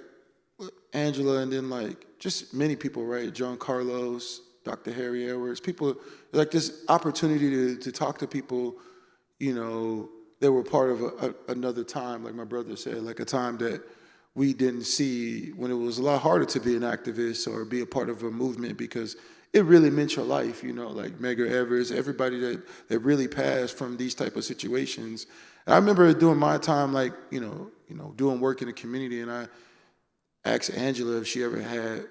Angela, and then like just many people, right? John Carlos, Dr. Harry Edwards, people like this opportunity to talk to people, that were part of another time, like my brother said, like a time that we didn't see, when it was a lot harder to be an activist or be a part of a movement, because it really meant your life, like Medgar Evers, everybody that really passed from these type of situations. And I remember during my time, like, doing work in the community, and I asked Angela if she ever had,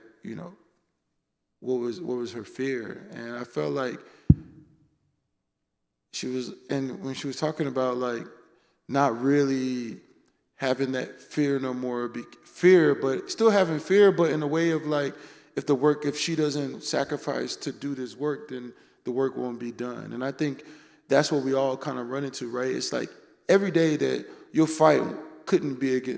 what was her fear. And I felt like and when she was talking about like not really having that fear no more, but still having fear, but in a way of like, if she doesn't sacrifice to do this work, then the work won't be done. And I think that's what we all kind of run into, right? It's like every day that your fight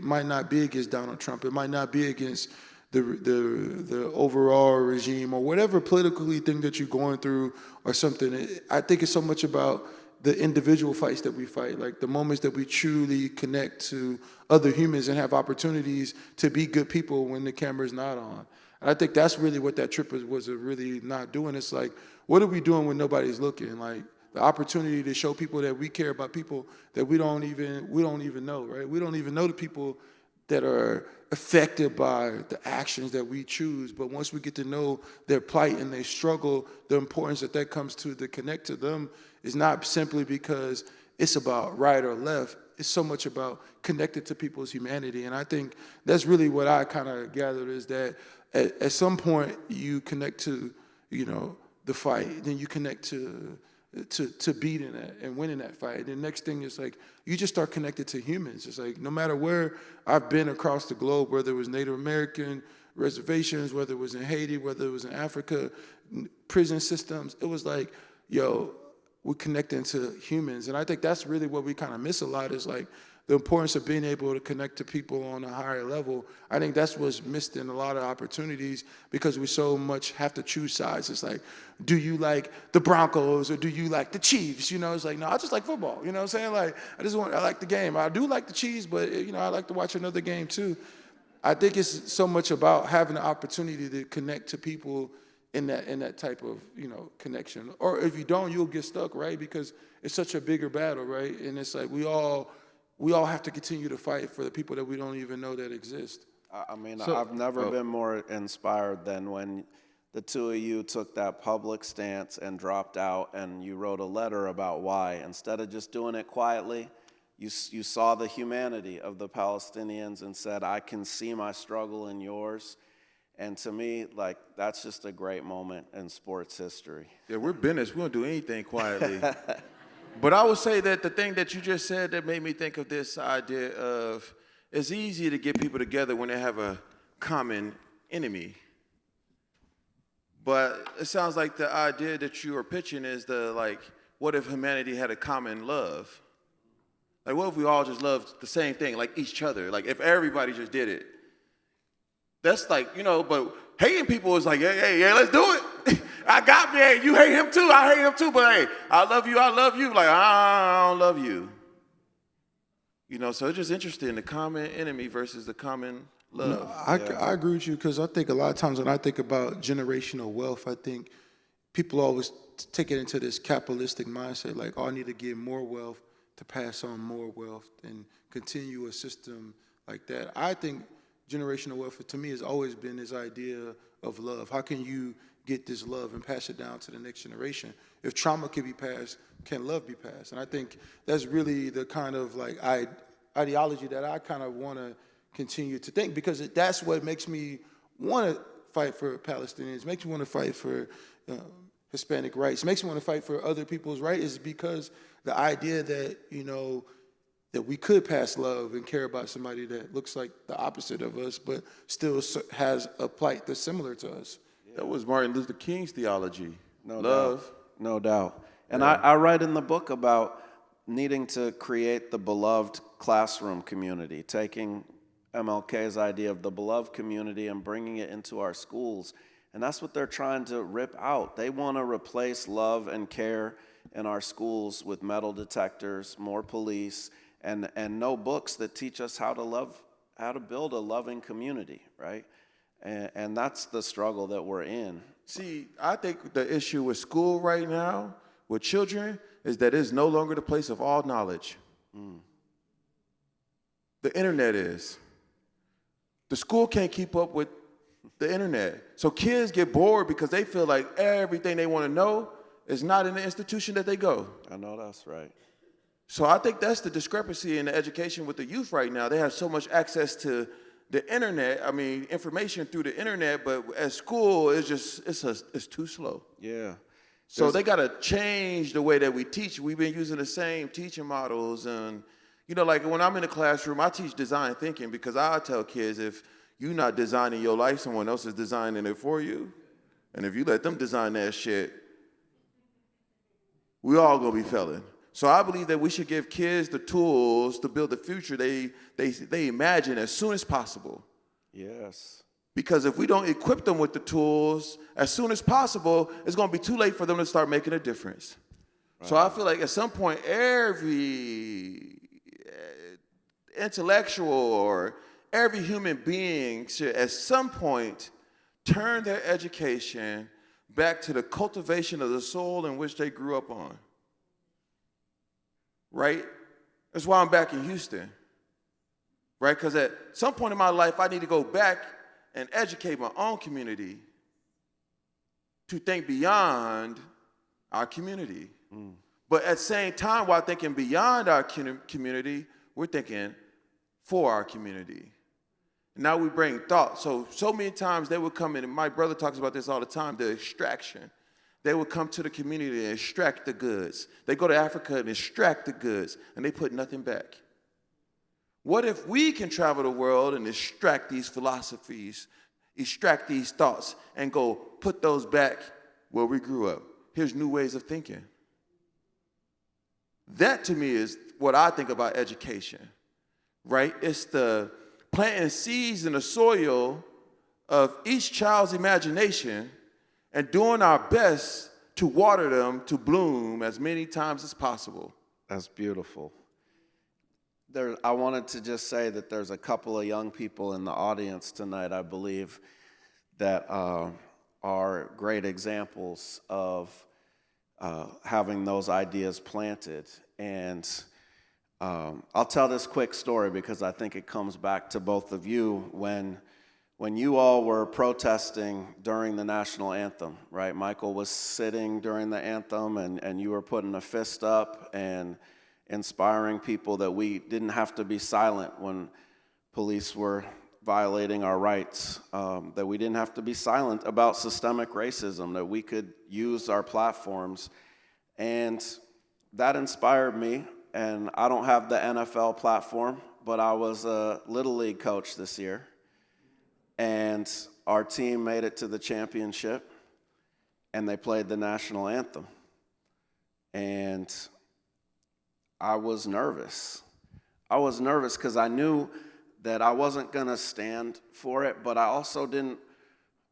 might not be against Donald Trump. It might not be against the overall regime or whatever politically thing that you're going through or something. I think it's so much about the individual fights that we fight, like the moments that we truly connect to other humans and have opportunities to be good people when the camera's not on. And I think that's really what that trip was really not doing. It's like, what are we doing when nobody's looking? Like the opportunity to show people that we care about people that we don't even know, right? We don't even know the people that are affected by the actions that we choose. But once we get to know their plight and their struggle, the importance that comes to connect to them is not simply because it's about right or left. It's so much about connected to people's humanity. And I think that's really what I kind of gathered, is that at some point you connect to, the fight, then you connect to beating it and winning that fight. The next thing is like, you just start connected to humans. It's like, no matter where I've been across the globe, whether it was Native American reservations, whether it was in Haiti, whether it was in Africa, prison systems, it was like, we're connecting to humans. And I think that's really what we kind of miss a lot, is like the importance of being able to connect to people on a higher level. I think that's what's missed in a lot of opportunities, because we so much have to choose sides. It's like, do you like the Broncos or do you like the Chiefs? It's like, no, I just like football. You know what I'm saying? Like, I like the game. I do like the Chiefs, but I like to watch another game too. I think it's so much about having the opportunity to connect to people in that type of, connection. Or if you don't, you'll get stuck, right? Because it's such a bigger battle, right? And it's like we all have to continue to fight for the people that we don't even know that exist. I mean, I've never been more inspired than when the two of you took that public stance and dropped out, and you wrote a letter about why. Instead of just doing it quietly, you saw the humanity of the Palestinians and said, I can see my struggle in yours. And to me, like, that's just a great moment in sports history. Yeah, we're Bennett's. We don't do anything quietly. But I would say that the thing that you just said that made me think of this idea of, it's easy to get people together when they have a common enemy. But it sounds like the idea that you are pitching is what if humanity had a common love? Like, what if we all just loved the same thing, like each other? Like, if everybody just did it. That's like, but hating people is like, yeah, let's do it. I got me, hey, you hate him too, I hate him too, but hey, I love you. Like, I don't love you. So it's just interesting, the common enemy versus the common love. No, I agree with you, because I think a lot of times when I think about generational wealth, I think people always take it into this capitalistic mindset, like, I need to get more wealth to pass on more wealth and continue a system like that. I think generational wealth, to me, has always been this idea of love. How can you get this love and pass it down to the next generation? If trauma can be passed, can love be passed? And I think that's really the kind of like ideology that I kind of want to continue to think, because that's what makes me want to fight for Palestinians, makes me want to fight for Hispanic rights. It makes me want to fight for other people's rights is because the idea that, that we could pass love and care about somebody that looks like the opposite of us, but still has a plight that's similar to us. That was Martin Luther King's theology. No Love. doubt. No doubt. And I write in the book about needing to create the beloved classroom community, taking MLK's idea of the beloved community and bringing it into our schools. And that's what they're trying to rip out. They want to replace love and care in our schools with metal detectors, more police, and no books that teach us how to build a loving community, right? And that's the struggle that we're in. See, I think the issue with school right now, with children, is that it's no longer the place of all knowledge. The internet is. The school can't keep up with the internet. So kids get bored because they feel like everything they want to know is not in the institution that they go. I know that's right. So I think that's the discrepancy in the education with the youth right now. They have so much access to the internet, information through the internet, but at school, it's too slow. Yeah. So they got to change the way that we teach. We've been using the same teaching models. And, like when I'm in the classroom, I teach design thinking because I tell kids if you're not designing your life, someone else is designing it for you. And if you let them design that shit, we all going to be failing. So I believe that we should give kids the tools to build the future they imagine as soon as possible. Yes. Because if we don't equip them with the tools as soon as possible, it's going to be too late for them to start making a difference. Right. So I feel like at some point, every intellectual or every human being should at some point turn their education back to the cultivation of the soul in which they grew up on. Right? That's why I'm back in Houston. Right? Because at some point in my life, I need to go back and educate my own community to think beyond our community. But at the same time, while thinking beyond our community, we're thinking for our community. And now we bring thought. So many times they would come in, and my brother talks about this all the time, the extraction. They would come to the community and extract the goods. They go to Africa and extract the goods, and they put nothing back. What if we can travel the world and extract these philosophies, extract these thoughts, and go put those back where we grew up? Here's new ways of thinking. That, to me, is what I think about education, right? It's the planting seeds in the soil of each child's imagination and doing our best to water them to bloom as many times as possible. That's beautiful. I wanted to just say that there's a couple of young people in the audience tonight, I believe, that are great examples of having those ideas planted. And I'll tell this quick story because I think it comes back to both of you when you all were protesting during the national anthem, right? Michael was sitting during the anthem and you were putting a fist up and inspiring people that we didn't have to be silent when police were violating our rights, that we didn't have to be silent about systemic racism, that we could use our platforms. And that inspired me. And I don't have the NFL platform, but I was a Little League coach this year. And our team made it to the championship, and they played the national anthem. And I was nervous. I was nervous because I knew that I wasn't going to stand for it, but I also didn't,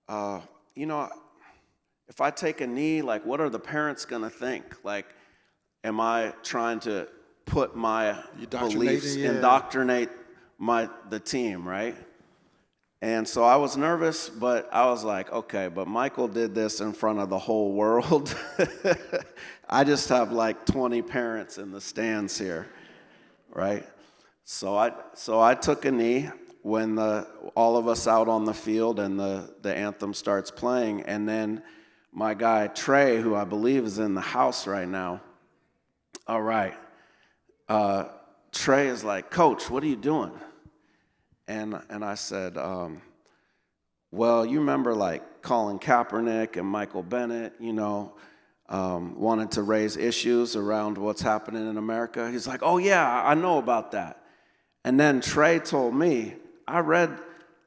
if I take a knee, like, what are the parents going to think? Like, am I trying to put my beliefs, indoctrinate the team, right? And so I was nervous, but I was like, okay, but Michael did this in front of the whole world. I just have like 20 parents in the stands here, right? So I took a knee when all of us out on the field and the anthem starts playing, and then my guy Trey, who I believe is in the house right now, all right, Trey is like, Coach, what are you doing? And I said, well, you remember like Colin Kaepernick and Michael Bennett, wanted to raise issues around what's happening in America. He's like, oh yeah, I know about that. And then Trey told me, I read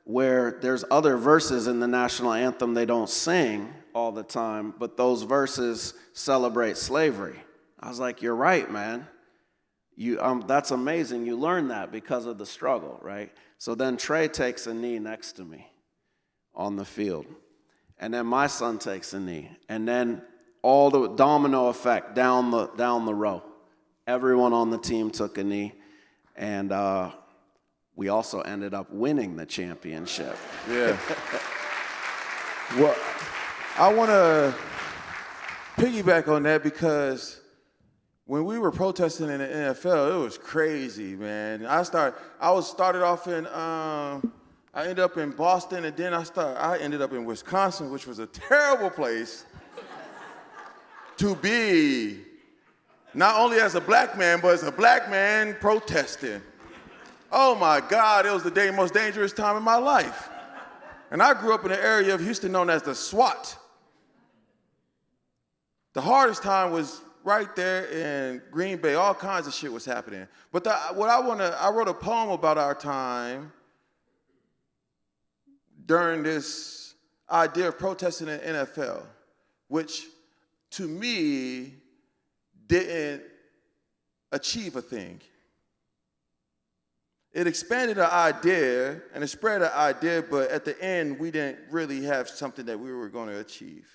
where there's other verses in the national anthem they don't sing all the time, but those verses celebrate slavery. I was like, you're right, man. That's amazing. You learned that because of the struggle, right? So then Trey takes a knee next to me on the field. And then my son takes a knee. And then all the domino effect down the row. Everyone on the team took a knee. And we also ended up winning the championship. Yeah. Well, I want to piggyback on that because when we were protesting in the NFL, it was crazy, man. I started off in, I ended up in Boston, and then I ended up in Wisconsin, which was a terrible place to be, not only as a black man, but as a black man protesting. Oh my God, it was the most dangerous time in my life. And I grew up in an area of Houston known as the SWAT. The hardest time was right there in Green Bay. All kinds of shit was happening. But I wrote a poem about our time during this idea of protesting in the NFL, which to me didn't achieve a thing. It expanded an idea and it spread an idea, but at the end, we didn't really have something that we were going to achieve.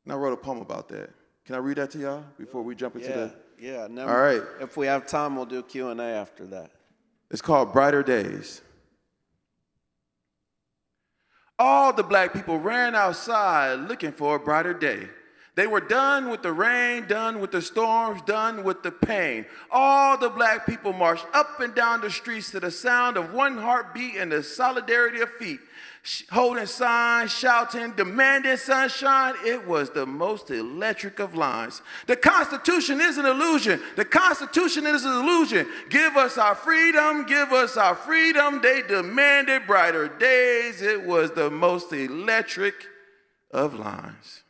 And I wrote a poem about that. Can I read that to y'all before we jump into the... Yeah. And then All right. If we have time, we'll do Q&A after that. It's called Brighter Days. All the black people ran outside looking for a brighter day. They were done with the rain, done with the storms, done with the pain. All the black people marched up and down the streets to the sound of one heartbeat and the solidarity of feet, holding signs, shouting, demanding sunshine. It was the most electric of lines. The Constitution is an illusion. The Constitution is an illusion. Give us our freedom, give us our freedom. They demanded brighter days. It was the most electric of lines.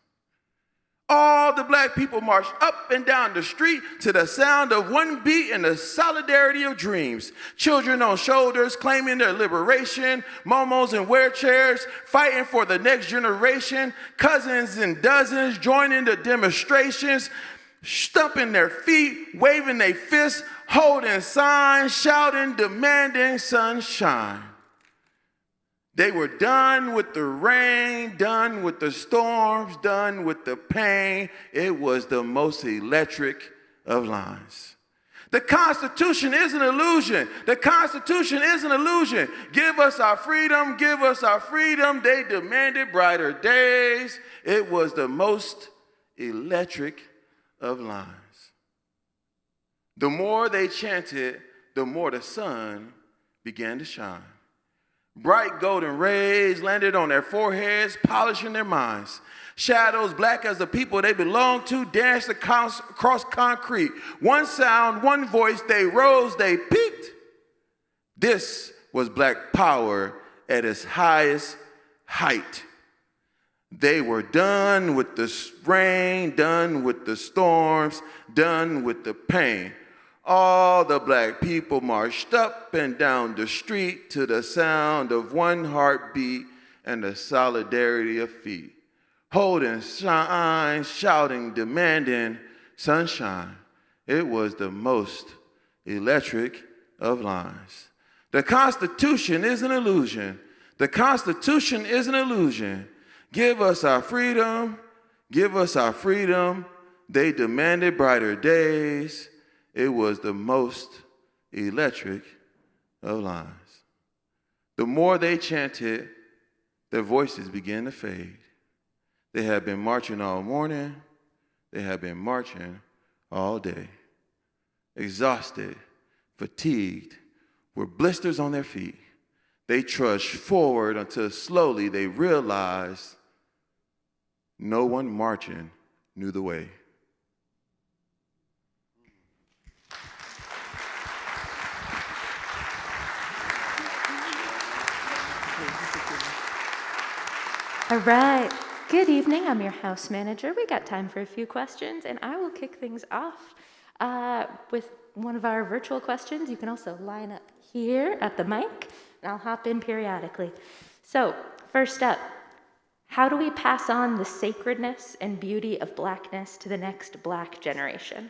All the black people marched up and down the street to the sound of one beat and the solidarity of dreams. Children on shoulders claiming their liberation, momos in wheelchairs fighting for the next generation, cousins in dozens joining the demonstrations, stumping their feet, waving their fists, holding signs, shouting, demanding sunshine. They were done with the rain, done with the storms, done with the pain. It was the most electric of lines. The Constitution is an illusion. The Constitution is an illusion. Give us our freedom, give us our freedom. They demanded brighter days. It was the most electric of lines. The more they chanted, the more the sun began to shine. Bright golden rays landed on their foreheads, polishing their minds. Shadows black as the people they belonged to danced across concrete. One sound, one voice, they rose, they peaked. This was black power at its highest height. They were done with the rain, done with the storms, done with the pain. All the black people marched up and down the street to the sound of one heartbeat and the solidarity of feet, holding signs, shouting, demanding sunshine. It was the most electric of lines. The Constitution is an illusion. The Constitution is an illusion. Give us our freedom. Give us our freedom. They demanded brighter days. It was the most electric of lines. The more they chanted, their voices began to fade. They had been marching all morning. They had been marching all day. Exhausted, fatigued, with blisters on their feet, they trudged forward until slowly they realized no one marching knew the way. All right. Good evening. I'm your house manager. We got time for a few questions, and I will kick things off with one of our virtual questions. You can also line up here at the mic, and I'll hop in periodically. So, first up, how do we pass on the sacredness and beauty of Blackness to the next Black generation?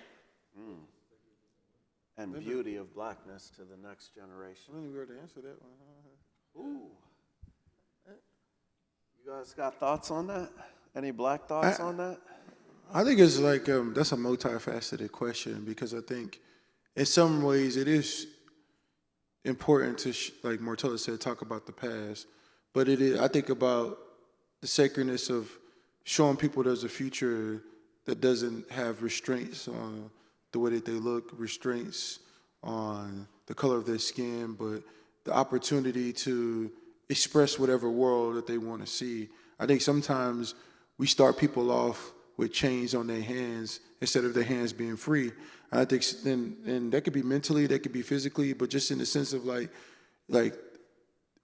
And beauty of Blackness to the next generation. I don't even know to answer that one. Ooh. You guys got thoughts on that? Any Black thoughts on that? I think it's like, that's a multifaceted question, because I think in some ways it is important to, like Martellus said, talk about the past. But it is, I think about the sacredness of showing people there's a future that doesn't have restraints on the way that they look, restraints on the color of their skin, but the opportunity to express whatever world that they want to see. I think sometimes we start people off with chains on their hands instead of their hands being free. And I think then that could be mentally, that could be physically, but just in the sense of like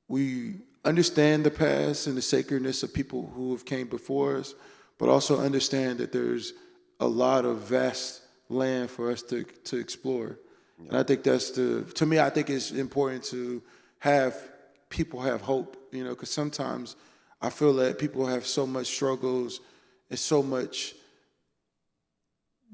we understand the past and the sacredness of people who have came before us, but also understand that there's a lot of vast land for us to explore. Yeah. And I think to me, I think it's important to have people have hope, because sometimes I feel that people have so much struggles and so much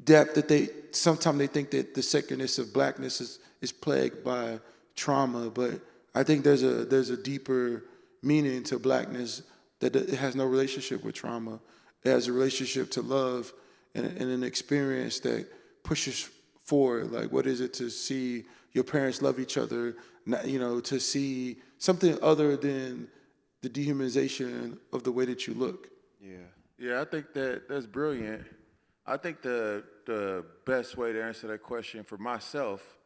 depth that sometimes they think that the sacredness of Blackness is plagued by trauma, but I think there's a deeper meaning to Blackness that it has no relationship with trauma. It has a relationship to love and an experience that pushes forward. Like, what is it to see your parents love each other, to see something other than the dehumanization of the way that you look. Yeah, I think that's brilliant. I think the best way to answer that question for myself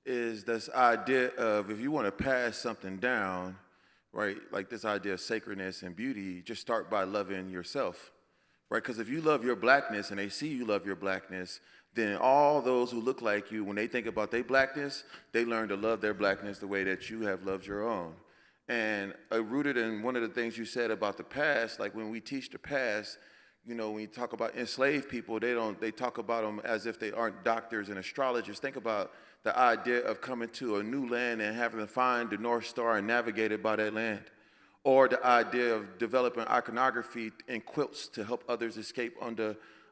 is this idea of, if you want to pass something down, right, like this idea of sacredness and beauty, just start by loving yourself, right? Because if you love your Blackness and they see you love your Blackness, then all those who look like you, when they think about their Blackness, they learn to love their Blackness the way that you have loved your own. And rooted in one of the things you said about the past, like when we teach the past, when you talk about enslaved people, they talk about them as if they aren't doctors and astrologers. Think about the idea of coming to a new land and having to find the North Star and navigate it by that land. Or the idea of developing iconography and quilts to help others escape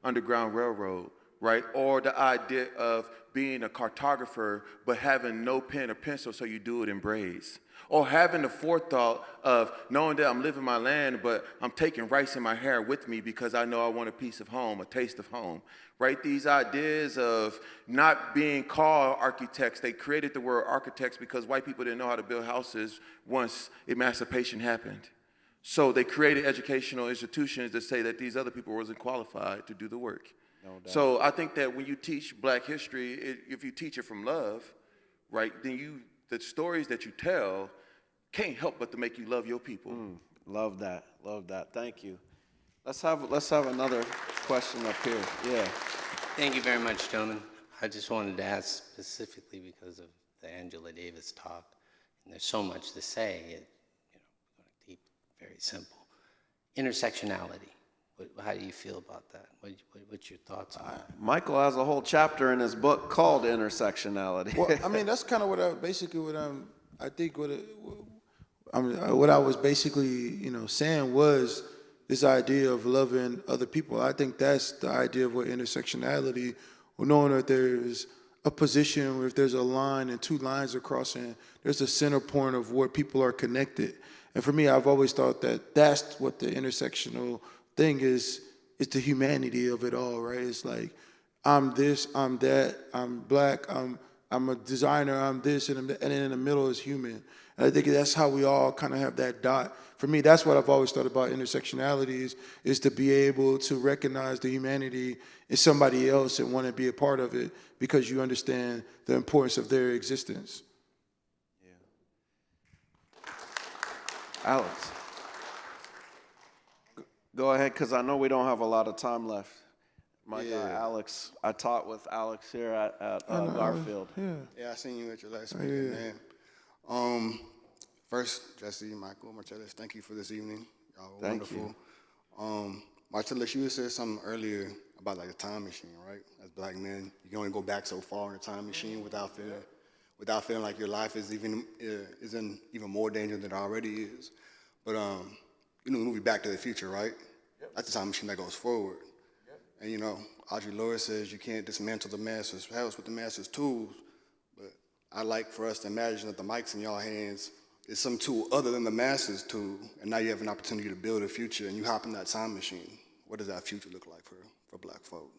Underground Railroad, right? Or the idea of being a cartographer but having no pen or pencil, so you do it in braids. Or having the forethought of knowing that I'm living my land, but I'm taking rice in my hair with me because I know I want a piece of home, a taste of home, right? These ideas of not being called architects, they created the word architects because white people didn't know how to build houses once emancipation happened. So they created educational institutions that say that these other people wasn't qualified to do the work. No doubt. So I think that when you teach Black history, if you teach it from love, right, then the stories that you tell can't help but to make you love your people. Love that. Thank you. Let's have another question up here. Yeah. Thank you very much, gentlemen. I just wanted to ask specifically because of the Angela Davis talk, and there's so much to say. We're going to keep it very simple. Intersectionality. How do you feel about that? What's your thoughts on that? Michael has a whole chapter in his book called Intersectionality. Well, I mean, that's kind of what I was basically, saying was this idea of loving other people. I think that's the idea of what intersectionality, or knowing that there's a position where if there's a line and two lines are crossing, there's a center point of where people are connected. And for me, I've always thought that that's what the intersectional thing is the humanity of it all, right? It's like, I'm this, I'm that, I'm Black, I'm a designer, I'm this, and then in the middle is human. And I think that's how we all kind of have that dot. For me, that's what I've always thought about intersectionality is to be able to recognize the humanity in somebody else and want to be a part of it because you understand the importance of their existence. Yeah. Alex. Go ahead, because I know we don't have a lot of time left. My guy, Alex. I taught with Alex here at Garfield. Yeah, I seen you at your last speaker, man. First, Jesse, Michael, Martellus, thank you for this evening. Y'all were Thank wonderful. Martellus, you said something earlier about like a time machine, right? As black men, you can only go back so far in a time machine without feeling like your life is in even more danger than it already is. But you know the movie Back to the Future, right? Yep. That's a time machine that goes forward. Yep. And you know, Audre Lorde says you can't dismantle the master's house with the master's tools. But I like for us to imagine that the mic's in y'all hands is some tool other than the master's tool, and now you have an opportunity to build a future, and you hop in that time machine. What does that future look like for black folk?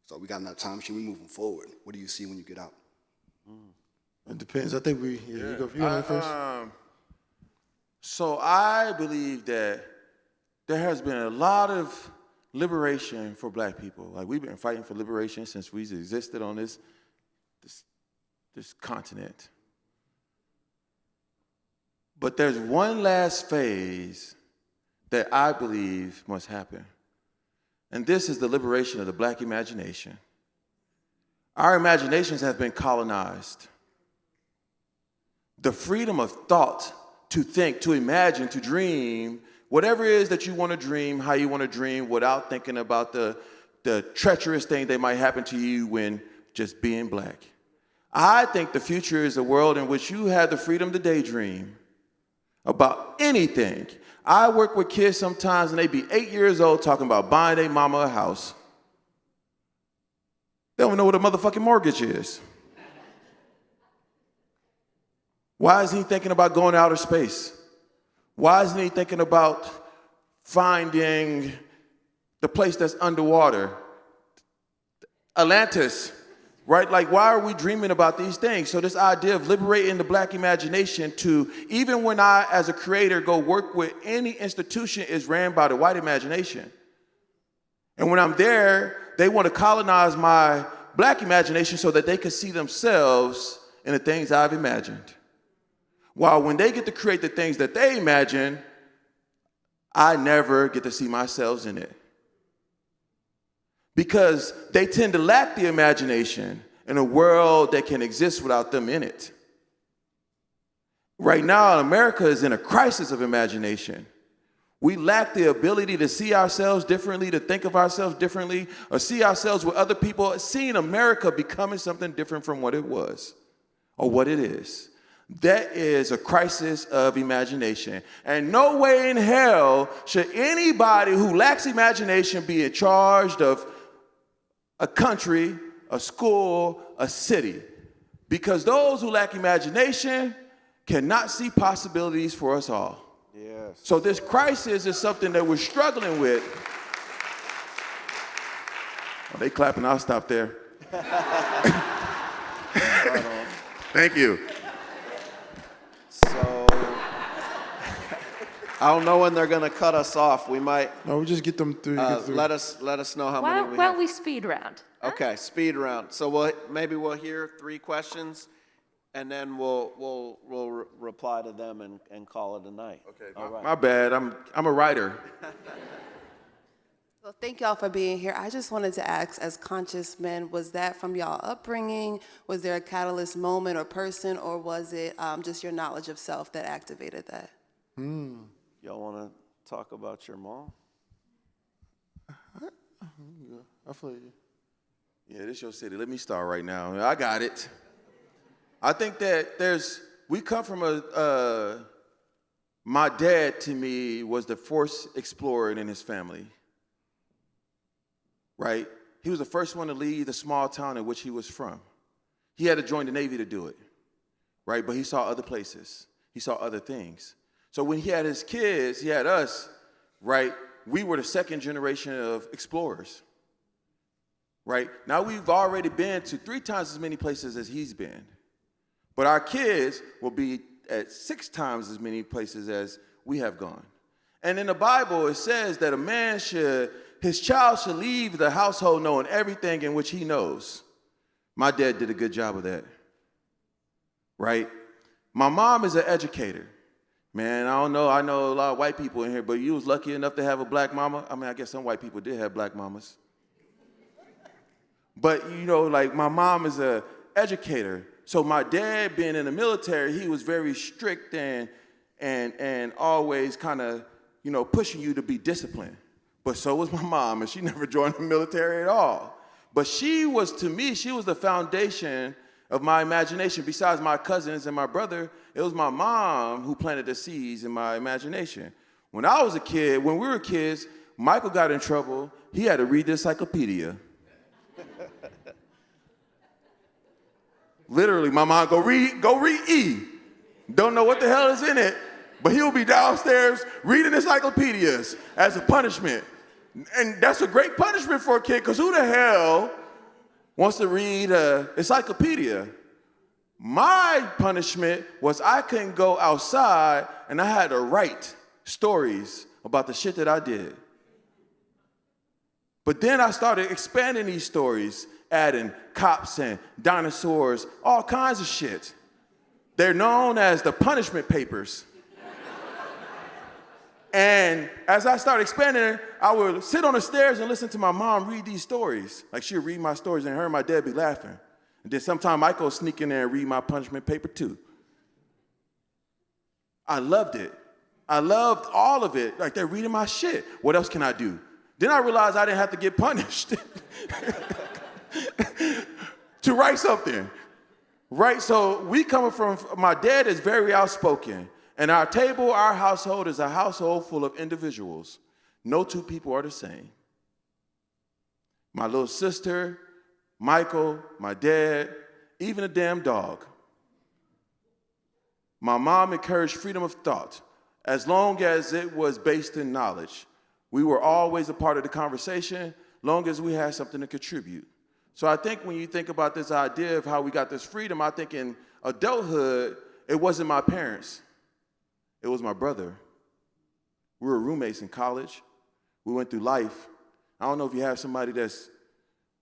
So we got in that time machine, we moving forward. What do you see when you get out? It depends. I think you go first. So I believe that there has been a lot of liberation for black people. Like, we've been fighting for liberation since we've existed on this continent. But there's one last phase that I believe must happen. And this is the liberation of the black imagination. Our imaginations have been colonized. The freedom of thought, to think, to imagine, to dream, whatever it is that you want to dream, how you want to dream, without thinking about the treacherous thing that might happen to you when just being black. I think the future is a world in which you have the freedom to daydream about anything. I work with kids sometimes and they be 8 years old talking about buying their mama a house. They don't know what a motherfucking mortgage is. Why isn't he thinking about going to outer space? Why isn't he thinking about finding the place that's underwater? Atlantis, right? Like, why are we dreaming about these things? So this idea of liberating the black imagination to, even when I, as a creator, go work with any institution is ran by the white imagination. And when I'm there, they want to colonize my black imagination so that they can see themselves in the things I've imagined. While when they get to create the things that they imagine, I never get to see myself in it. Because they tend to lack the imagination in a world that can exist without them in it. Right now, America is in a crisis of imagination. We lack the ability to see ourselves differently, to think of ourselves differently, or see ourselves with other people, seeing America becoming something different from what it was or what it is. That is a crisis of imagination. And no way in hell should anybody who lacks imagination be in charge of a country, a school, a city. Because those who lack imagination cannot see possibilities for us all. Yes. So this crisis is something that we're struggling with. Oh, they clapping, I'll stop there. Thank you. So I don't know when they're going to cut us off. We might No, we just get them through. let us know how many we Why have. don't we speed round? Okay, speed round. So maybe we'll hear 3 questions, and then we'll reply to them and call it a night. Okay, All right. my bad. I'm a writer. Well, thank y'all for being here. I just wanted to ask, as conscious men, was that from y'all upbringing? Was there a catalyst moment or person, or was it just your knowledge of self that activated that? Y'all want to talk about your mom? I feel you. Yeah, this your city. Let me start right now. I got it. I think that we come from my dad, to me, was the first explorer in his family, right? He was the first one to leave the small town in which he was from. He had to join the Navy to do it, right? But he saw other places. He saw other things. So when he had his kids, he had us, right? We were the second generation of explorers, right? Now we've already been to 3 times as many places as he's been. But our kids will be at 6 times as many places as we have gone. And in the Bible, it says that his child should leave the household knowing everything in which he knows. My dad did a good job of that, right? My mom is an educator. Man, I don't know, I know a lot of white people in here, but you was lucky enough to have a black mama. I mean, I guess some white people did have black mamas. But, like, my mom is an educator. So my dad, being in the military, he was very strict and always kind of pushing you to be disciplined. But so was my mom, and she never joined the military at all. But she was, to me, she was the foundation of my imagination. Besides my cousins and my brother, it was my mom who planted the seeds in my imagination. When I was a kid, when we were kids, Michael got in trouble. He had to read the encyclopedia. Literally, my mom, go read E. Don't know what the hell is in it, but he'll be downstairs reading encyclopedias as a punishment. And that's a great punishment for a kid, because who the hell wants to read an encyclopedia? My punishment was I couldn't go outside, and I had to write stories about the shit that I did. But then I started expanding these stories, adding cops and dinosaurs, all kinds of shit. They're known as the punishment papers. And as I started expanding, I would sit on the stairs and listen to my mom read these stories. Like, she would read my stories, and her and my dad be laughing. And then sometime Michael would sneak in there and read my punishment paper too. I loved it. I loved all of it. Like, they're reading my shit. What else can I do? Then I realized I didn't have to get punished to write something. Right? So we coming from, my dad is very outspoken. And our table, our household is a household full of individuals. No two people are the same. My little sister, Michael, my dad, even a damn dog. My mom encouraged freedom of thought, as long as it was based in knowledge. We were always a part of the conversation, long as we had something to contribute. So I think when you think about this idea of how we got this freedom, I think in adulthood, it wasn't my parents. It was my brother. We were roommates in college. We went through life. I don't know if you have somebody that's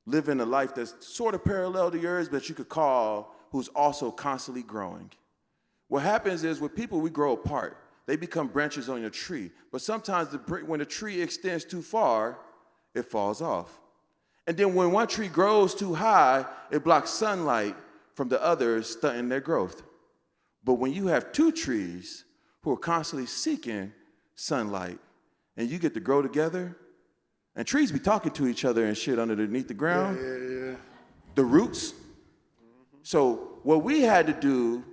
living a life that's sort of parallel to yours, but you could call, who's also constantly growing. What happens is with people, we grow apart. They become branches on your tree. But sometimes when the tree extends too far, it falls off. And then when one tree grows too high, it blocks sunlight from the others, stunting their growth. But when you have two trees who are constantly seeking sunlight, and you get to grow together, and trees be talking to each other and shit underneath the ground, the roots. So what we had to do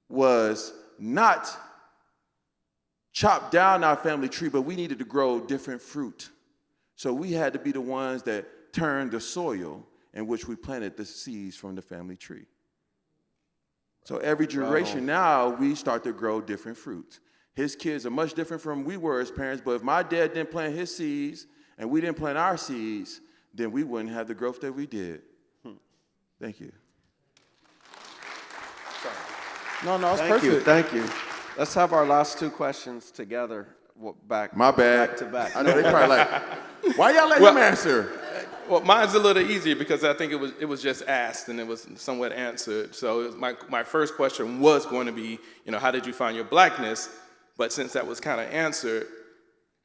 was not chop down our family tree, but we needed to grow different fruit. So we had to be the ones that turned the soil in which we planted the seeds from the family tree. So every generation now, we start to grow different fruits. His kids are much different from we were as parents, but if my dad didn't plant his seeds and we didn't plant our seeds, then we wouldn't have the growth that we did. Thank you. No, it's perfect. Thank you. Let's have our last two questions together, back to back. I know they probably like, why y'all let him answer? Well, mine's a little easier because I think it was just asked and it was somewhat answered. So my first question was going to be, how did you find your blackness? But since that was kind of answered,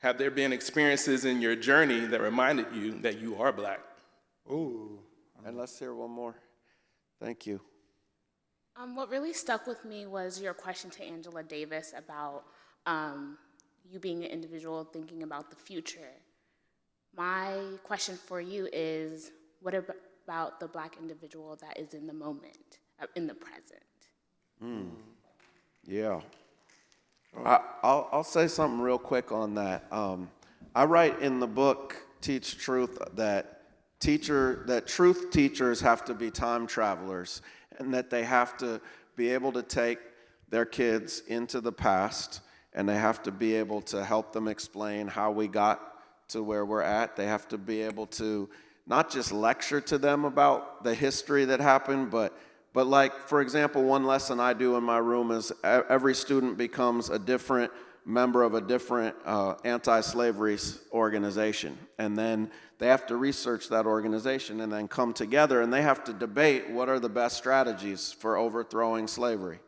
have there been experiences in your journey that reminded you that you are black? Ooh. And let's hear one more. Thank you. What really stuck with me was your question to Angela Davis about you being an individual thinking about the future. My question for you is, what about the black individual that is in the moment, in the present? Yeah. I'll say something real quick on that. I write in the book, Teach Truth, that truth teachers have to be time travelers, and that they have to be able to take their kids into the past, and they have to be able to help them explain how we got to where we're at. They have to be able to not just lecture to them about the history that happened, but like, for example, one lesson I do in my room is every student becomes a different member of a different anti-slavery organization. And then they have to research that organization and then come together, and they have to debate what are the best strategies for overthrowing slavery,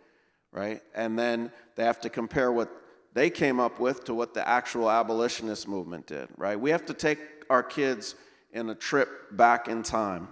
right? And then they have to compare what they came up with to what the actual abolitionist movement did, right? We have to take our kids in a trip back in time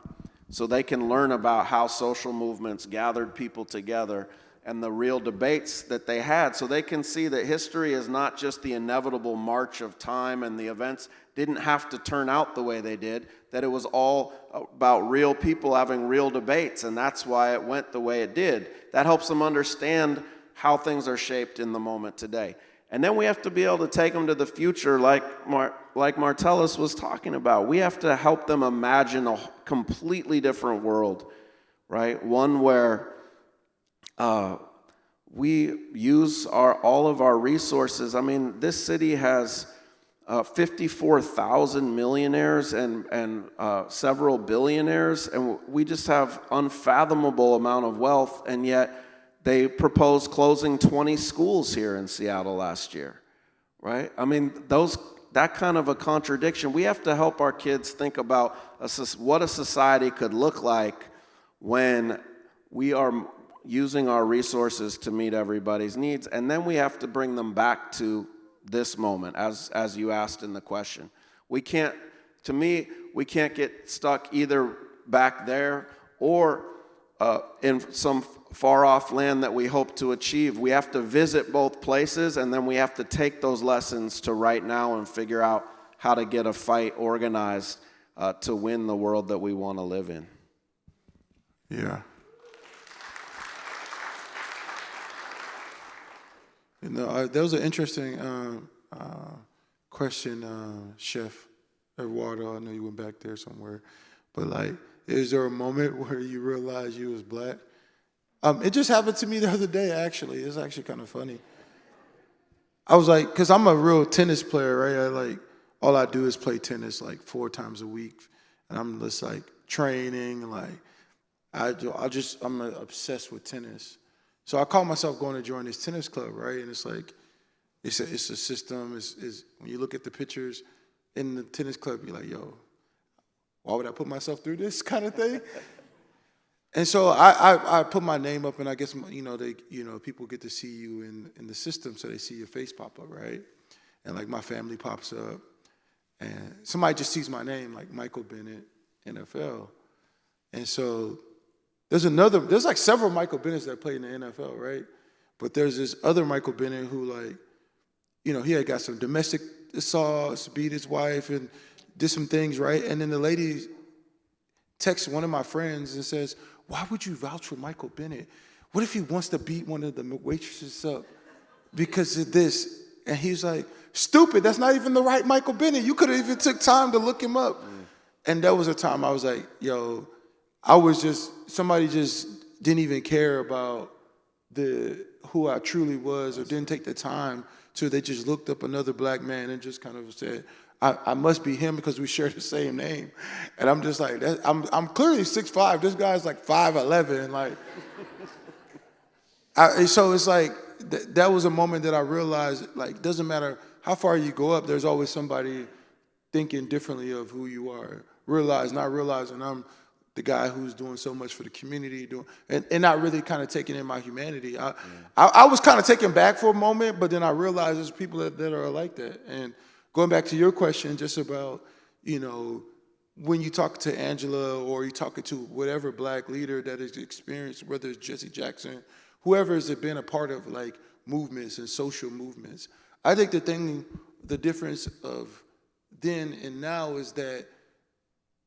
so they can learn about how social movements gathered people together and the real debates that they had, so they can see that history is not just the inevitable march of time, and the events didn't have to turn out the way they did, that it was all about real people having real debates, and that's why it went the way it did. That helps them understand how things are shaped in the moment today. And then we have to be able to take them to the future, like Martellus was talking about. We have to help them imagine a completely different world, right? One where we use all of our resources. I mean, this city has 54,000 millionaires and several billionaires, and we just have unfathomable amount of wealth, and yet they proposed closing 20 schools here in Seattle last year, right? I mean, that kind of a contradiction. We have to help our kids think about what a society could look like when we are using our resources to meet everybody's needs, and then we have to bring them back to this moment, as you asked in the question. We can't get stuck either back there or in some far-off land that we hope to achieve. We have to visit both places, and then we have to take those lessons to right now and figure out how to get a fight organized to win the world that we want to live in. Yeah. You know, that was an interesting question, Chef Eduardo. I know you went back there somewhere, but like, is there a moment where you realized you was black? It just happened to me the other day, actually. It's actually kind of funny. I was like, because I'm a real tennis player, right? All I do is play tennis like 4 times a week. And I'm just like training, like, I'm obsessed with tennis. So I call myself going to join this tennis club, right? And it's like, it's a system. It's when you look at the pictures in the tennis club, you're like, yo, why would I put myself through this kind of thing? And so I put my name up, and I guess people get to see you in the system, so they see your face pop up, right? And like my family pops up, and somebody just sees my name, like Michael Bennett, NFL, and so there's like several Michael Bennetts that play in the NFL, right? But there's this other Michael Bennett who he had got some domestic assaults, beat his wife, and did some things, right? And then the lady texts one of my friends and says, why would you vouch for Michael Bennett? What if he wants to beat one of the waitresses up because of this? And he's like, stupid, that's not even the right Michael Bennett. You could have even took time to look him up. And that was a time I was like, yo, somebody just didn't even care about who I truly was, or didn't take the time to, they just looked up another black man and just kind of said, I must be him because we share the same name. And I'm just like, I'm clearly 6'5". This guy's like 5'11". Like, so it's like, that was a moment that I realized, like, doesn't matter how far you go up, there's always somebody thinking differently of who you are. Not realizing I'm the guy who's doing so much for the community, and not really kind of taking in my humanity. I was kind of taken back for a moment, but then I realized there's people that are like that. And going back to your question, just about, when you talk to Angela or you talking to whatever black leader that has experienced, whether it's Jesse Jackson, whoever has been a part of like movements and social movements, I think the difference of then and now is that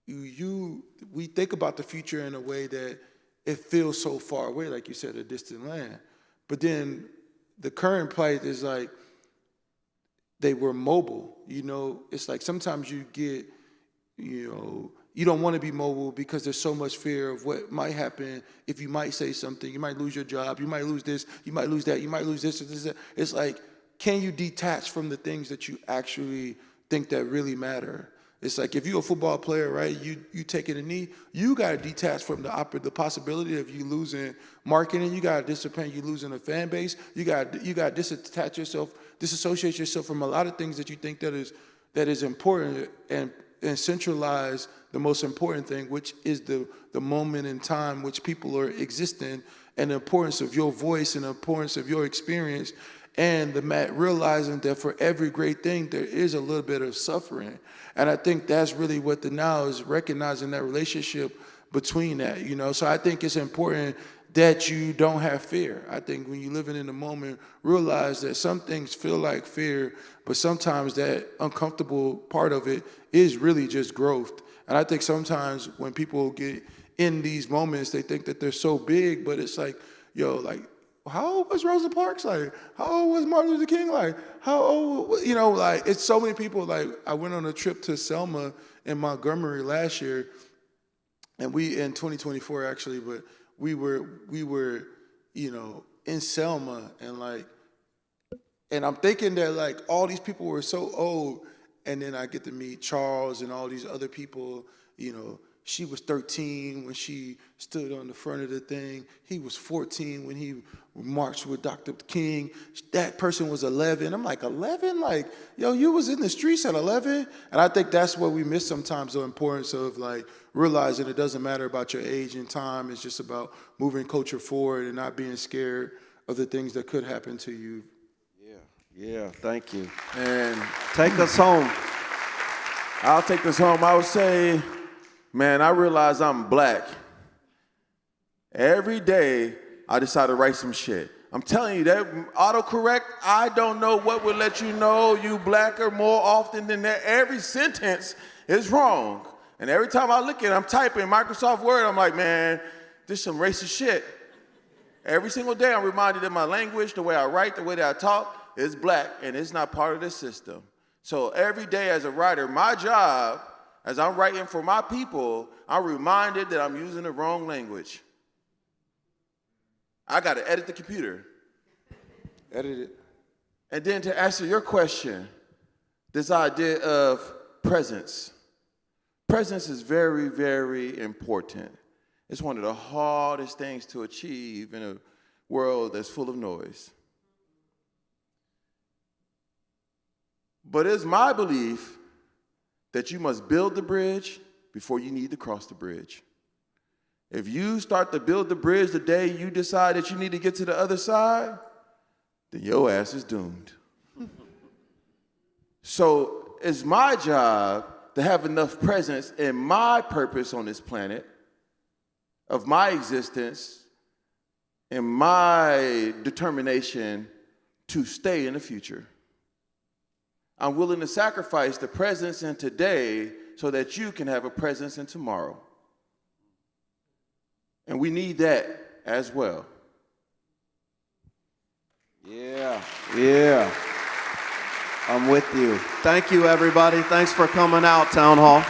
we think about the future in a way that it feels so far away, like you said, a distant land. But then the current plight is like, they were mobile, it's like sometimes you get, you don't want to be mobile because there's so much fear of what might happen if you might say something. You might lose your job, you might lose this, you might lose that, you might lose this or this. It's like, can you detach from the things that you actually think that really matter? It's like, if you're a football player, right, you taking a knee, you got to detach from the possibility of you losing marketing. You got to disassociate, you losing a fan base. You got to disassociate yourself from a lot of things that you think that is important, and centralize the most important thing, which is the moment in time which people are existing, and the importance of your voice and the importance of your experience, and realizing that for every great thing, there is a little bit of suffering. And I think that's really what the now is, recognizing that relationship between that, So I think it's important that you don't have fear. I think when you're living in the moment, realize that some things feel like fear, but sometimes that uncomfortable part of it is really just growth. And I think sometimes when people get in these moments, they think that they're so big, but it's like, yo, like, how old was Rosa Parks? Like, how old was Martin Luther King? Like, how old, you know, like, it's so many people. Like, I went on a trip to Selma in Montgomery last year, and we, in 2024 actually, but we were, you know, in Selma, and like, and I'm thinking that like all these people were so old, and then I get to meet Charles and all these other people. You know, she was 13 when she stood on the front of the thing. He was 14 when he marched with Dr. King. That person was 11. I'm like, 11? Like, yo, you was in the streets at 11? And I think that's what we miss sometimes, the importance of like realizing it doesn't matter about your age and time. It's just about moving culture forward and not being scared of the things that could happen to you. Yeah, thank you. And take us home. I'll take this home. I would say, man, I realize I'm black. Every day, I decide to write some shit. I'm telling you, that autocorrect, I don't know what would let you know you blacker more often than that. Every sentence is wrong. And every time I look at it, I'm typing Microsoft Word, I'm like, man, this is some racist shit. Every single day, I'm reminded that my language, the way I write, the way that I talk, is black, and it's not part of the system. So every day as a writer, my job, as I'm writing for my people, I'm reminded that I'm using the wrong language. I got to edit the computer. Edit it. And then to answer your question, this idea of presence. Presence is very, very important. It's one of the hardest things to achieve in a world that's full of noise. But it's my belief that you must build the bridge before you need to cross the bridge. If you start to build the bridge the day you decide that you need to get to the other side, then your ass is doomed. So it's my job to have enough presence in my purpose on this planet, of my existence, and my determination to stay in the future. I'm willing to sacrifice the presence in today so that you can have a presence in tomorrow. And we need that as well. Yeah. I'm with you. Thank you, everybody. Thanks for coming out, Town Hall.